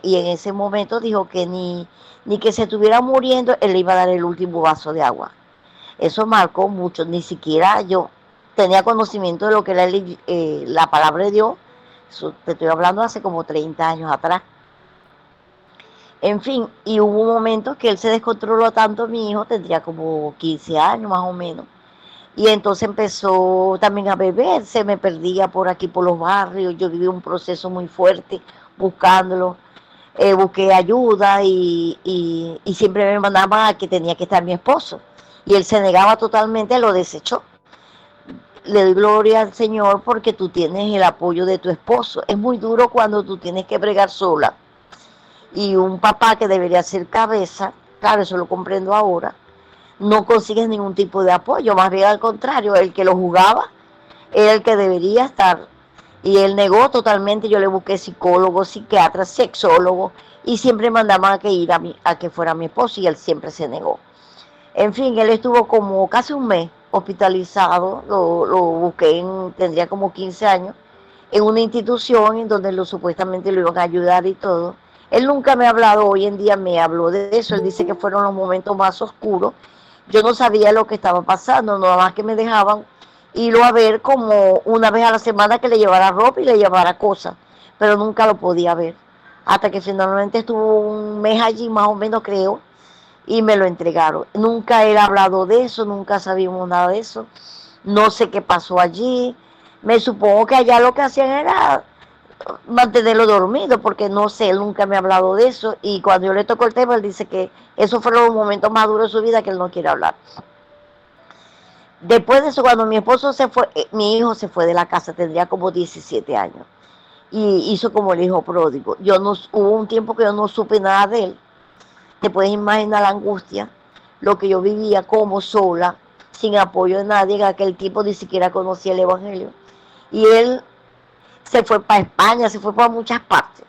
y en ese momento dijo que ni que se estuviera muriendo, él le iba a dar el último vaso de agua. Eso marcó mucho, ni siquiera yo tenía conocimiento de lo que era la palabra de Dios. Eso te estoy hablando hace como 30 años atrás. En fin, y hubo un momento que él se descontroló tanto, mi hijo tendría como 15 años más o menos. Y entonces empezó también a beber, se me perdía por aquí por los barrios, yo viví un proceso muy fuerte buscándolo. Busqué ayuda y siempre me mandaban a que tenía que estar mi esposo. Y él se negaba totalmente, lo desechó. Le doy gloria al Señor porque tú tienes el apoyo de tu esposo. Es muy duro cuando tú tienes que bregar sola. Y un papá que debería ser cabeza, claro, eso lo comprendo ahora, no consigues ningún tipo de apoyo. Más bien al contrario, el que lo jugaba era el que debería estar. Y él negó totalmente. Yo le busqué psicólogo, psiquiatra, sexólogo, y siempre mandaban a que fuera mi esposo, y él siempre se negó. En fin, él estuvo como casi un mes hospitalizado, lo busqué, tendría como 15 años, en una institución en donde supuestamente lo iban a ayudar y todo. Él nunca me ha hablado, hoy en día me habló de eso, él dice que fueron los momentos más oscuros. Yo no sabía lo que estaba pasando, nada más que me dejaban irlo a ver como una vez a la semana, que le llevara ropa y le llevara cosas, pero nunca lo podía ver. Hasta que finalmente estuvo un mes allí, más o menos creo, y me lo entregaron. Nunca él ha hablado de eso, nunca sabíamos nada de eso. No sé qué pasó allí. Me supongo que allá lo que hacían era mantenerlo dormido, porque no sé, él nunca me ha hablado de eso, y cuando yo le toco el tema, él dice que esos fueron los momentos más duros de su vida que él no quiere hablar. Después de eso, cuando mi esposo se fue, mi hijo se fue de la casa, tendría como 17 años, y hizo como el hijo pródigo. Hubo un tiempo que yo no supe nada de él. Te puedes imaginar la angustia, lo que yo vivía como sola, sin apoyo de nadie, en aquel tiempo ni siquiera conocía el Evangelio. Y él se fue para España, se fue para muchas partes.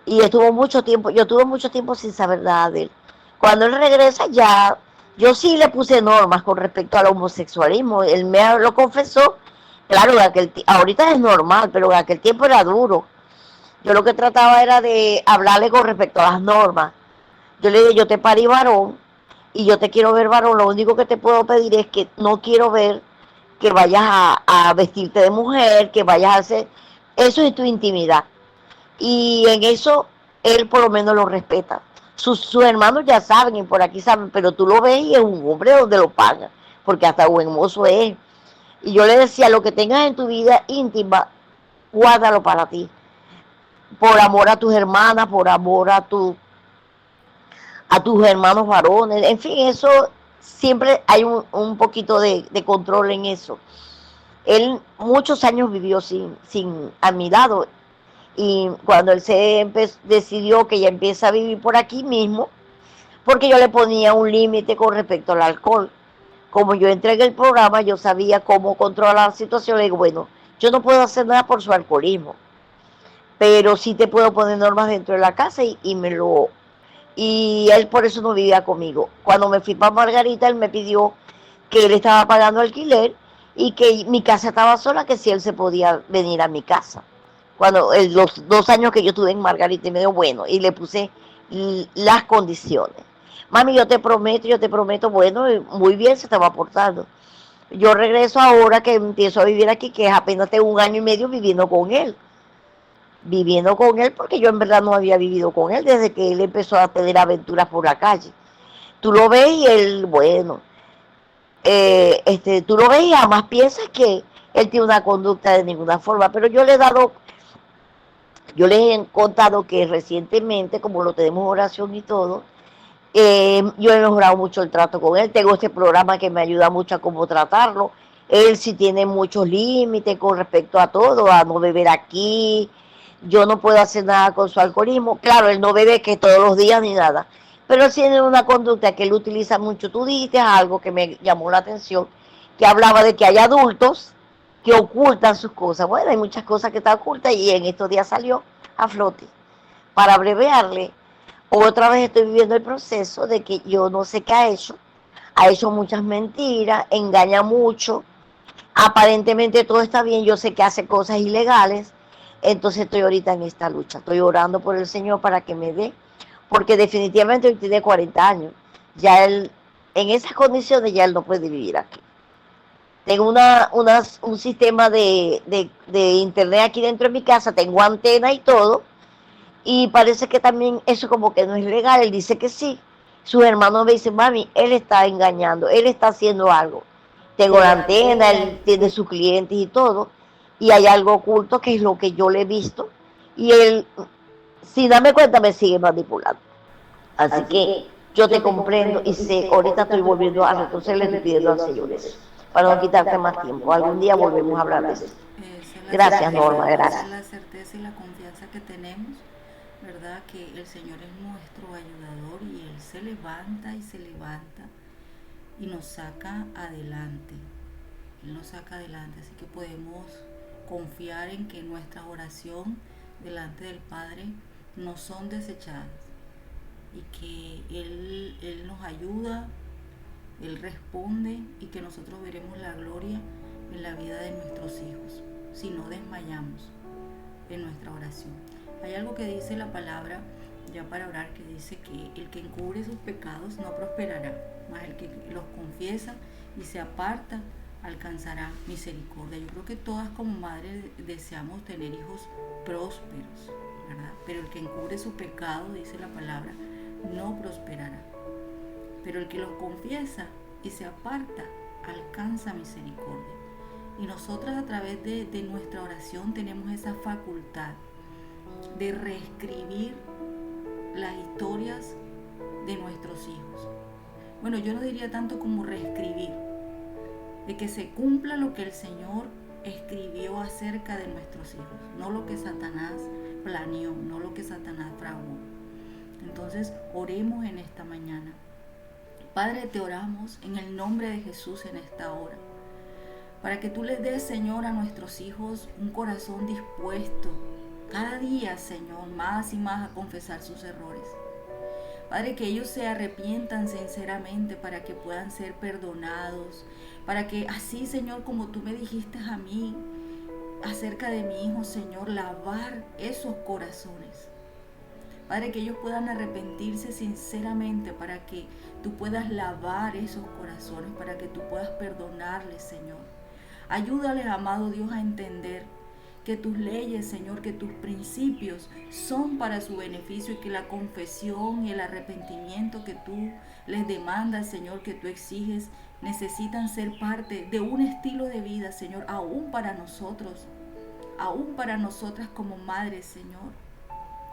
Y estuvo mucho tiempo, yo tuve mucho tiempo sin saber nada de él. Cuando él regresa ya, yo sí le puse normas con respecto al homosexualismo. Él me lo confesó. Claro, ahorita es normal, pero en aquel tiempo era duro. Yo lo que trataba era de hablarle con respecto a las normas. Yo le dije, yo te parí varón y yo te quiero ver varón. Lo único que te puedo pedir es que no quiero ver que vayas a vestirte de mujer, que vayas a hacer... Eso es tu intimidad. Y en eso él por lo menos lo respeta. Sus hermanos ya saben y por aquí saben, pero tú lo ves y es un hombre donde lo pagan, porque hasta buen mozo es. Y yo le decía, lo que tengas en tu vida íntima, guárdalo para ti. Por amor a tus hermanas, por amor a tus hermanos varones, en fin, eso siempre hay un poquito de control en eso. Él muchos años vivió sin a mi lado, y cuando él decidió que ya empieza a vivir por aquí mismo, porque yo le ponía un límite con respecto al alcohol. Como yo entré en el programa, yo sabía cómo controlar la situación. Le digo, bueno, yo no puedo hacer nada por su alcoholismo, pero sí te puedo poner normas dentro de la casa y él por eso no vivía conmigo. Cuando me fui para Margarita, él me pidió que él estaba pagando alquiler y que mi casa estaba sola, que si él se podía venir a mi casa. Cuando los 2 años que yo estuve en Margarita, y me dijo, bueno, y le puse las condiciones. Mami, yo te prometo, bueno, muy bien se estaba portando. Yo regreso ahora que empiezo a vivir aquí, que es apenas tengo 1 año y medio viviendo con él, porque yo en verdad no había vivido con él desde que él empezó a tener aventuras por la calle. Tú lo ves y él, bueno, tú lo ves y jamás piensas que él tiene una conducta de ninguna forma, pero yo les he contado que recientemente, como lo tenemos en oración y todo, yo he mejorado mucho el trato con él. Tengo este programa que me ayuda mucho a cómo tratarlo. Él sí tiene muchos límites con respecto a todo, a no beber aquí. Yo no puedo hacer nada con su alcoholismo. Claro, él no bebe que todos los días ni nada. Pero él tiene una conducta que él utiliza mucho. Tú dijiste algo que me llamó la atención, que hablaba de que hay adultos que ocultan sus cosas. Bueno, hay muchas cosas que están ocultas y en estos días salió a flote. Para abreviarle, otra vez estoy viviendo el proceso de que yo no sé qué ha hecho muchas mentiras, engaña mucho, aparentemente todo está bien, yo sé que hace cosas ilegales, entonces estoy ahorita en esta lucha, estoy orando por el Señor para que me dé, porque definitivamente él tiene 40 años, ya él, en esas condiciones ya él no puede vivir aquí. Tengo un sistema de internet aquí dentro de mi casa, tengo antena y todo, y parece que también eso como que no es legal. Él dice que sí. Sus hermanos me dicen, mami, él está engañando, él está haciendo algo. Tengo la antena, él tiene sus clientes y todo, y hay algo oculto que es lo que yo le he visto, y él, sin darme cuenta, me sigue manipulando. Así que yo te comprendo y sé, ahorita estoy volviendo a reconocer, le estoy pidiendo al Señor eso, para no quitarte más tiempo. Algún día volvemos a hablar de eso. Gracias, Norma, gracias. Esa es la certeza y la confianza que tenemos, ¿verdad? Que el Señor es nuestro ayudador y Él se levanta y nos saca adelante. Él nos saca adelante, así que podemos confiar en que nuestras oraciones delante del Padre no son desechadas y que Él nos ayuda, Él responde y que nosotros veremos la gloria en la vida de nuestros hijos si no desmayamos en nuestra oración. Hay algo que dice la palabra, ya para orar, que dice que el que encubre sus pecados no prosperará, mas el que los confiesa y se aparta alcanzará misericordia. Yo creo que todas como madres deseamos tener hijos prósperos, ¿verdad? Pero el que encubre su pecado, dice la palabra, no prosperará. Pero el que los confiesa y se aparta alcanza misericordia. Y nosotras a través de nuestra oración tenemos esa facultad de reescribir las historias de nuestros hijos. Bueno, yo no diría tanto como reescribir, de que se cumpla lo que el Señor escribió acerca de nuestros hijos, no lo que Satanás planeó, no lo que Satanás fraguó. Entonces, oremos en esta mañana. Padre, te oramos en el nombre de Jesús en esta hora, para que tú les des, Señor, a nuestros hijos un corazón dispuesto cada día, Señor, más y más a confesar sus errores. Padre, que ellos se arrepientan sinceramente para que puedan ser perdonados, para que así, Señor, como tú me dijiste a mí acerca de mi hijo, Señor, lavar esos corazones. Padre, que ellos puedan arrepentirse sinceramente para que tú puedas lavar esos corazones, para que tú puedas perdonarles, Señor. Ayúdales, amado Dios, a entender que tus leyes, Señor, que tus principios son para su beneficio y que la confesión y el arrepentimiento que tú les demandas, Señor, que tú exiges, necesitan ser parte de un estilo de vida, Señor, aún para nosotros, aún para nosotras como madres, Señor.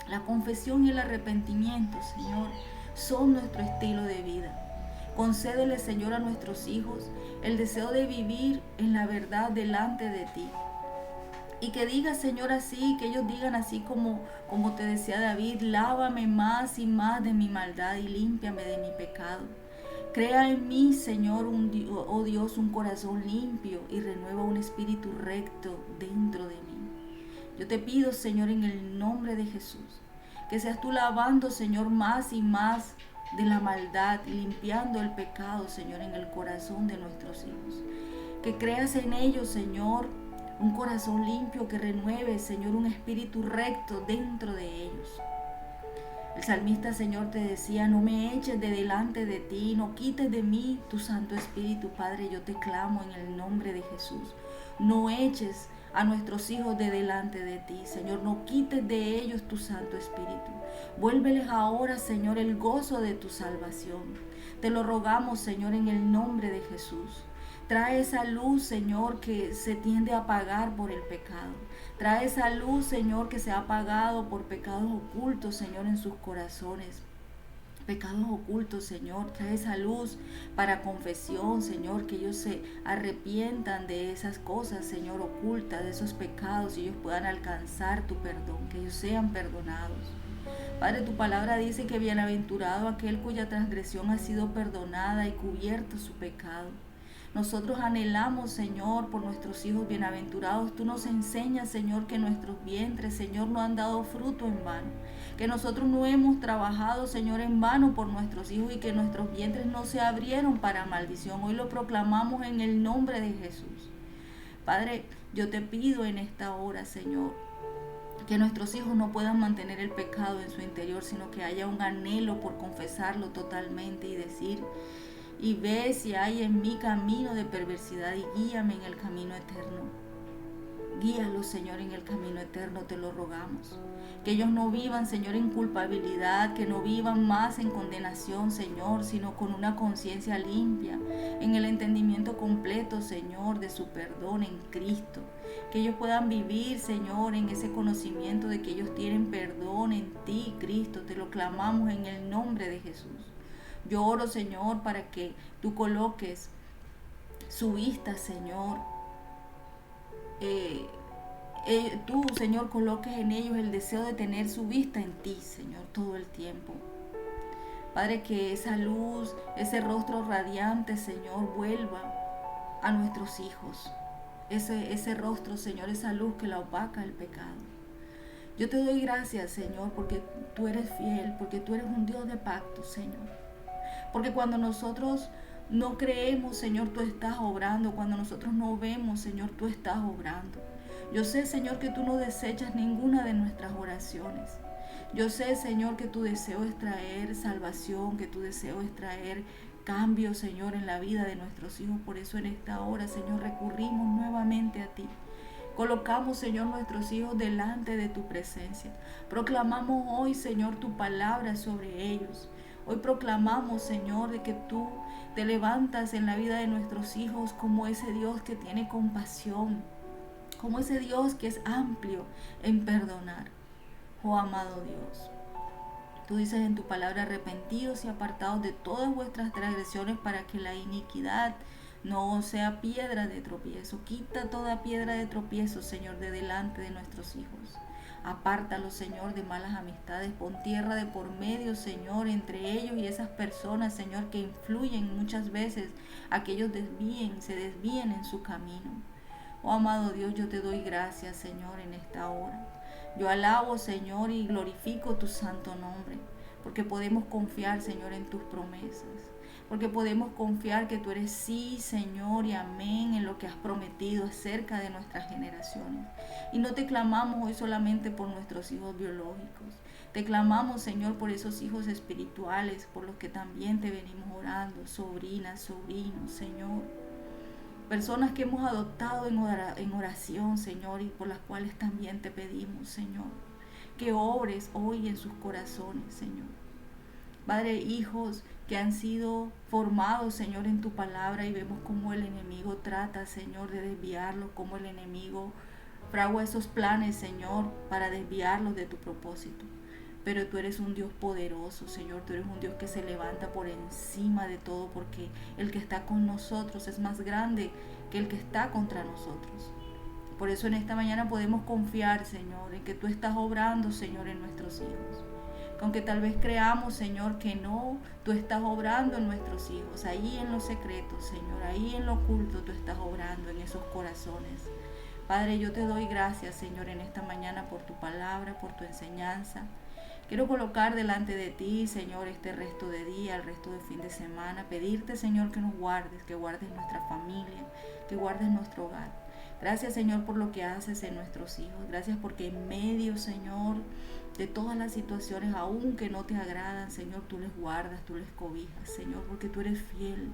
La confesión y el arrepentimiento, Señor, son nuestro estilo de vida. Concédele, Señor, a nuestros hijos el deseo de vivir en la verdad delante de ti. Y que diga, Señor, así, que ellos digan así como te decía David: lávame más y más de mi maldad y límpiame de mi pecado. Crea en mí, Señor, oh Dios, un corazón limpio y renueva un espíritu recto dentro de mí. Yo te pido, Señor, en el nombre de Jesús, que seas tú lavando, Señor, más y más de la maldad y limpiando el pecado, Señor, en el corazón de nuestros hijos. Que creas en ellos, Señor, un corazón limpio, que renueve, Señor, un espíritu recto dentro de ellos. El salmista, Señor, te decía: no me eches de delante de ti, no quites de mí tu Santo Espíritu. Padre, yo te clamo en el nombre de Jesús. No eches a nuestros hijos de delante de ti, Señor, no quites de ellos tu Santo Espíritu. Vuélveles ahora, Señor, el gozo de tu salvación. Te lo rogamos, Señor, en el nombre de Jesús. Trae esa luz, Señor, que se tiende a apagar por el pecado. Trae esa luz, Señor, que se ha apagado por pecados ocultos, Señor, en sus corazones. Pecados ocultos, Señor. Trae esa luz para confesión, Señor, que ellos se arrepientan de esas cosas, Señor, ocultas, de esos pecados, y ellos puedan alcanzar tu perdón, que ellos sean perdonados. Padre, tu palabra dice que bienaventurado aquel cuya transgresión ha sido perdonada y cubierto su pecado. Nosotros anhelamos, Señor, por nuestros hijos bienaventurados. Tú nos enseñas, Señor, que nuestros vientres, Señor, no han dado fruto en vano. Que nosotros no hemos trabajado, Señor, en vano por nuestros hijos, y que nuestros vientres no se abrieron para maldición. Hoy lo proclamamos en el nombre de Jesús. Padre, yo te pido en esta hora, Señor, que nuestros hijos no puedan mantener el pecado en su interior, sino que haya un anhelo por confesarlo totalmente y decir: y ve si hay en mí camino de perversidad y guíame en el camino eterno. Guíalos, Señor, en el camino eterno, te lo rogamos. Que ellos no vivan, Señor, en culpabilidad, que no vivan más en condenación, Señor, sino con una conciencia limpia, en el entendimiento completo, Señor, de su perdón en Cristo. Que ellos puedan vivir, Señor, en ese conocimiento de que ellos tienen perdón en ti, Cristo. Te lo clamamos en el nombre de Jesús. Yo oro, Señor, para que tú coloques su vista, Señor. Tú, Señor, coloques en ellos el deseo de tener su vista en ti, Señor, todo el tiempo. Padre, que esa luz, ese rostro radiante, Señor, vuelva a nuestros hijos. Ese rostro, Señor, esa luz que la opaca el pecado. Yo te doy gracias, Señor, porque tú eres fiel, porque tú eres un Dios de pacto, Señor. Porque cuando nosotros no creemos, Señor, tú estás obrando. Cuando nosotros no vemos, Señor, tú estás obrando. Yo sé, Señor, que tú no desechas ninguna de nuestras oraciones. Yo sé, Señor, que tu deseo es traer salvación, que tu deseo es traer cambio, Señor, en la vida de nuestros hijos. Por eso en esta hora, Señor, recurrimos nuevamente a ti. Colocamos, Señor, nuestros hijos delante de tu presencia. Proclamamos hoy, Señor, tu palabra sobre ellos. Hoy proclamamos, Señor, de que tú te levantas en la vida de nuestros hijos como ese Dios que tiene compasión, como ese Dios que es amplio en perdonar. Oh amado Dios, tú dices en tu palabra: arrepentidos y apartados de todas vuestras transgresiones, para que la iniquidad no sea piedra de tropiezo. Quita toda piedra de tropiezo, Señor, de delante de nuestros hijos. Apártalos, Señor, de malas amistades. Pon tierra de por medio, Señor, entre ellos y esas personas, Señor, que influyen muchas veces a que ellos se desvíen en su camino. Oh amado Dios, yo te doy gracias, Señor, en esta hora. Yo alabo, Señor, y glorifico tu santo nombre, porque podemos confiar, Señor, en tus promesas, porque podemos confiar que tú eres sí, Señor, y amén en lo que has prometido acerca de nuestras generaciones. Y no te clamamos hoy solamente por nuestros hijos biológicos, te clamamos, Señor, por esos hijos espirituales, por los que también te venimos orando, sobrinas, sobrinos, Señor. Personas que hemos adoptado en oración, Señor, y por las cuales también te pedimos, Señor, que obres hoy en sus corazones, Señor. Padre, hijos que han sido formados, Señor, en tu palabra, y vemos cómo el enemigo trata, Señor, de desviarlos, cómo el enemigo fragua esos planes, Señor, para desviarlos de tu propósito. Pero tú eres un Dios poderoso, Señor. Tú eres un Dios que se levanta por encima de todo, porque el que está con nosotros es más grande que el que está contra nosotros. Por eso en esta mañana podemos confiar, Señor, en que tú estás obrando, Señor, en nuestros hijos. Aunque tal vez creamos, Señor, que no, tú estás obrando en nuestros hijos. Ahí en lo secreto, Señor, ahí en lo oculto tú estás obrando en esos corazones. Padre, yo te doy gracias, Señor, en esta mañana por tu palabra, por tu enseñanza. Quiero colocar delante de ti, Señor, este resto de día, el resto de fin de semana. Pedirte, Señor, que nos guardes, que guardes nuestra familia, que guardes nuestro hogar. Gracias, Señor, por lo que haces en nuestros hijos. Gracias porque en medio, Señor, de todas las situaciones, aun que no te agradan, Señor, tú les guardas, tú les cobijas, Señor, porque tú eres fiel.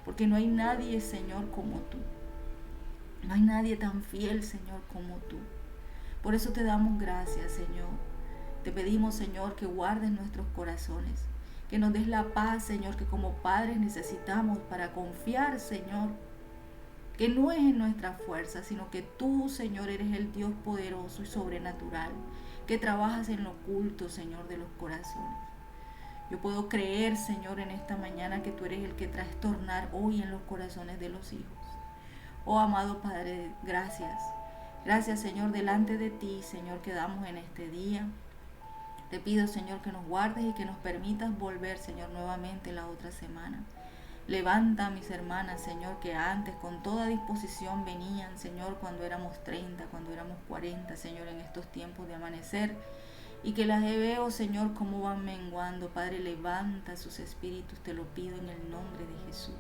Porque no hay nadie, Señor, como tú. No hay nadie tan fiel, Señor, como tú. Por eso te damos gracias, Señor. Te pedimos, Señor, que guardes nuestros corazones, que nos des la paz, Señor, que como padres necesitamos para confiar, Señor, que no es en nuestra fuerza, sino que tú, Señor, eres el Dios poderoso y sobrenatural, que trabajas en lo oculto, Señor, de los corazones. Yo puedo creer, Señor, en esta mañana que tú eres el que traes tornar hoy en los corazones de los hijos. Oh, amado Padre, gracias. Gracias, Señor, delante de ti, Señor, quedamos en este día. Te pido, Señor, que nos guardes y que nos permitas volver, Señor, nuevamente la otra semana. Levanta a mis hermanas, Señor, que antes con toda disposición venían, Señor, cuando éramos 30, cuando éramos 40, Señor, en estos tiempos de amanecer. Y que las veo, Señor, cómo van menguando. Padre, levanta sus espíritus, te lo pido en el nombre de Jesús.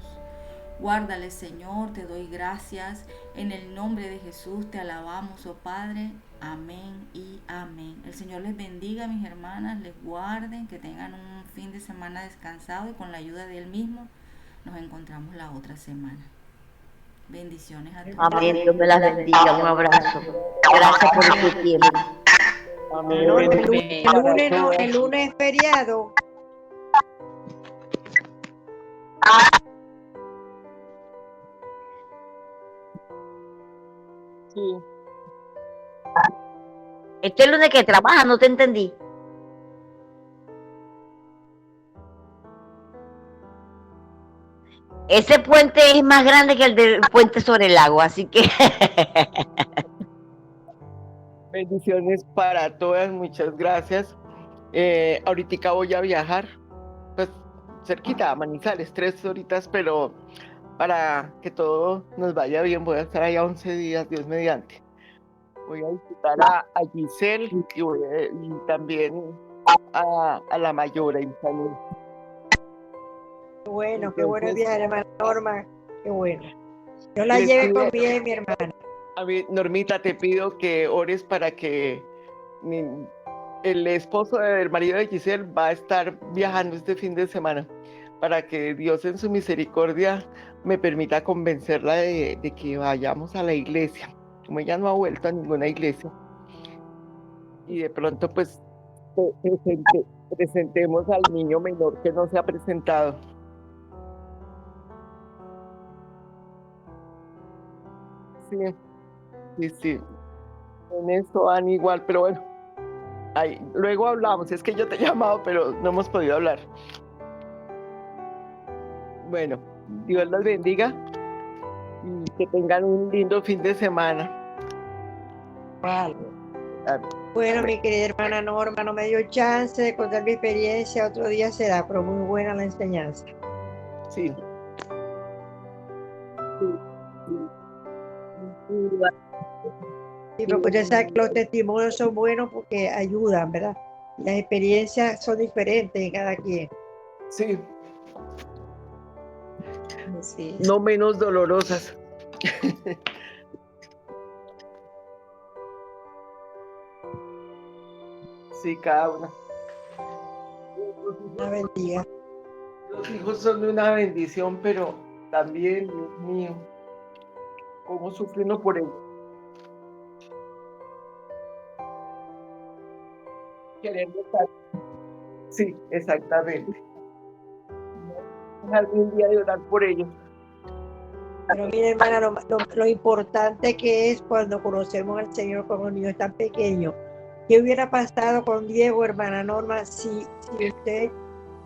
Guárdales, Señor, te doy gracias. En el nombre de Jesús te alabamos, oh Padre. Amén y amén. El Señor les bendiga, mis hermanas, les guarden, que tengan un fin de semana descansado y con la ayuda de Él mismo nos encontramos la otra semana. Bendiciones a todos. Amén, Dios me las bendiga, un abrazo. Gracias por este tiempo. Amén. No, el lunes es feriado. Sí. Este lunes que trabaja, no te entendí. Ese puente es más grande que el del puente sobre el lago, así que Bendiciones para todas, muchas gracias. Ahorita voy a viajar, pues cerquita a Manizales, 3 horitas, pero para que todo nos vaya bien, voy a estar allá 11 días, Dios mediante. Voy a visitar a Giselle y también a la Mayora y mi familia. Qué bueno el viaje, hermana Norma, qué bueno. Yo la Les lleve pido- con bien, mi hermana. A mí, Normita, te pido que ores para que el esposo del marido de Giselle va a estar viajando este fin de semana, para que Dios en su misericordia me permita convencerla de que vayamos a la iglesia, como ella no ha vuelto a ninguna iglesia. Y de pronto pues presentemos al niño menor que no se ha presentado. Sí, sí, sí. En eso van igual, pero bueno. Luego hablamos. Es que yo te he llamado, pero no hemos podido hablar. Bueno, Dios los bendiga y que tengan un lindo fin de semana. Vale. Amén. Bueno, mi querida hermana Norma, no me dio chance de contar mi experiencia, otro día será, pero muy buena la enseñanza. Sí. Sí, porque usted sabe que los testimonios son buenos porque ayudan, ¿verdad? Las experiencias son diferentes en cada quien. Sí, Sí. no menos dolorosas. Sí, cada una. Una bendiga. Los hijos son de una bendición, pero también, Dios mío, cómo sufre uno por ellos. Queriendo estar. Sí, exactamente. Algún día de orar por ellos. Pero mire, hermana, lo importante que es cuando conocemos al Señor con los niños tan pequeños. ¿Qué hubiera pasado con Diego, hermana Norma, si usted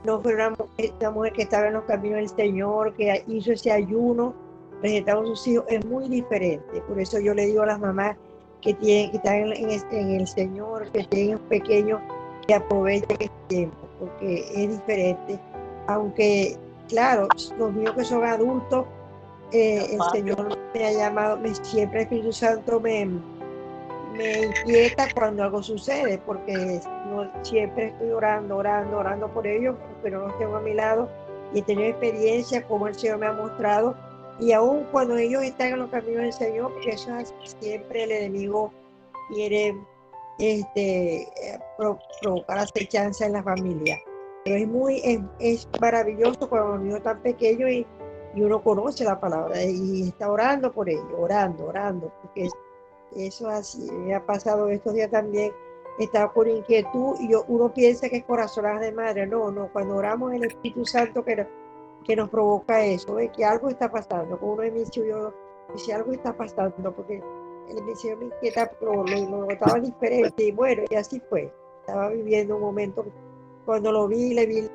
no fuera una mujer que estaba en los caminos del Señor, que hizo ese ayuno, presentaba a sus hijos? Es muy diferente. Por eso yo le digo a las mamás que están en el Señor, que tienen pequeños, que aprovechen el tiempo, porque es diferente. Aunque, claro, los míos que son adultos, el Señor me ha llamado, siempre el Espíritu Santo me inquieta cuando algo sucede, porque no, siempre estoy orando por ellos, pero no los tengo a mi lado, y he tenido experiencia como el Señor me ha mostrado, y aún cuando ellos están en los caminos del Señor, porque eso es así, siempre el enemigo quiere provocar acechanza en la familia. Pero es maravilloso cuando los niños están pequeños y uno conoce la palabra y está orando por ellos, orando, porque eso es así. Me ha pasado estos días también, estaba con inquietud y uno piensa que es corazonadas de madre. No, cuando oramos el Espíritu Santo que nos provoca eso, que algo está pasando. Con uno de mis hijos, yo decía, algo está pasando, porque el Señor me inquieta, pero lo notaba diferente. Y bueno, y así fue. Estaba viviendo un momento, cuando lo vi, le vi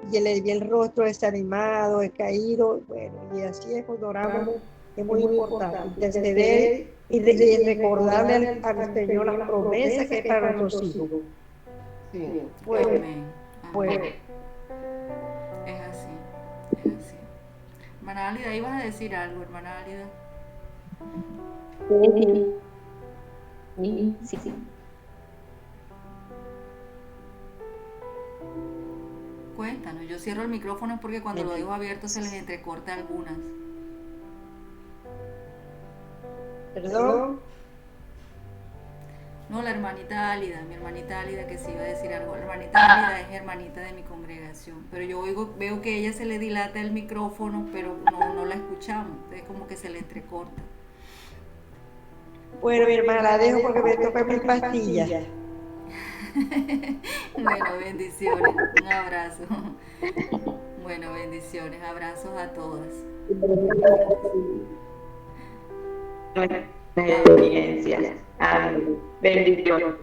el rostro desanimado, caído. Bueno, y así es cuando oramos. Es muy importante interceder y recordarle al Señor las promesas que es para nuestros hijos. Sí. Bueno, Amén. bueno. Es así. Hermana Álida, ibas a decir algo, hermana Álida. Sí. Cuéntanos, yo cierro el micrófono porque cuando lo dejo abierto se les entrecorta algunas. ¿Perdón? No, la hermanita Álida, mi hermanita Álida, que sí iba a decir algo. La hermanita Álida es hermanita de mi congregación, pero yo veo que a ella se le dilata el micrófono, pero no la escuchamos, entonces como que se le entrecorta. Bueno, mi hermana, la dejo porque me toca mis pastillas. Bueno, bendiciones, un abrazo. Bueno, bendiciones, abrazos a todas. Experiencias. Amén. Bendiciones.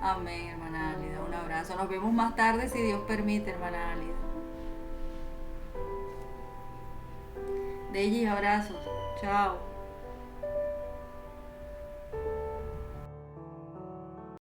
Amén, hermana Álida, un abrazo. Nos vemos más tarde si Dios permite, hermana Álida. Deji, abrazos. Chao.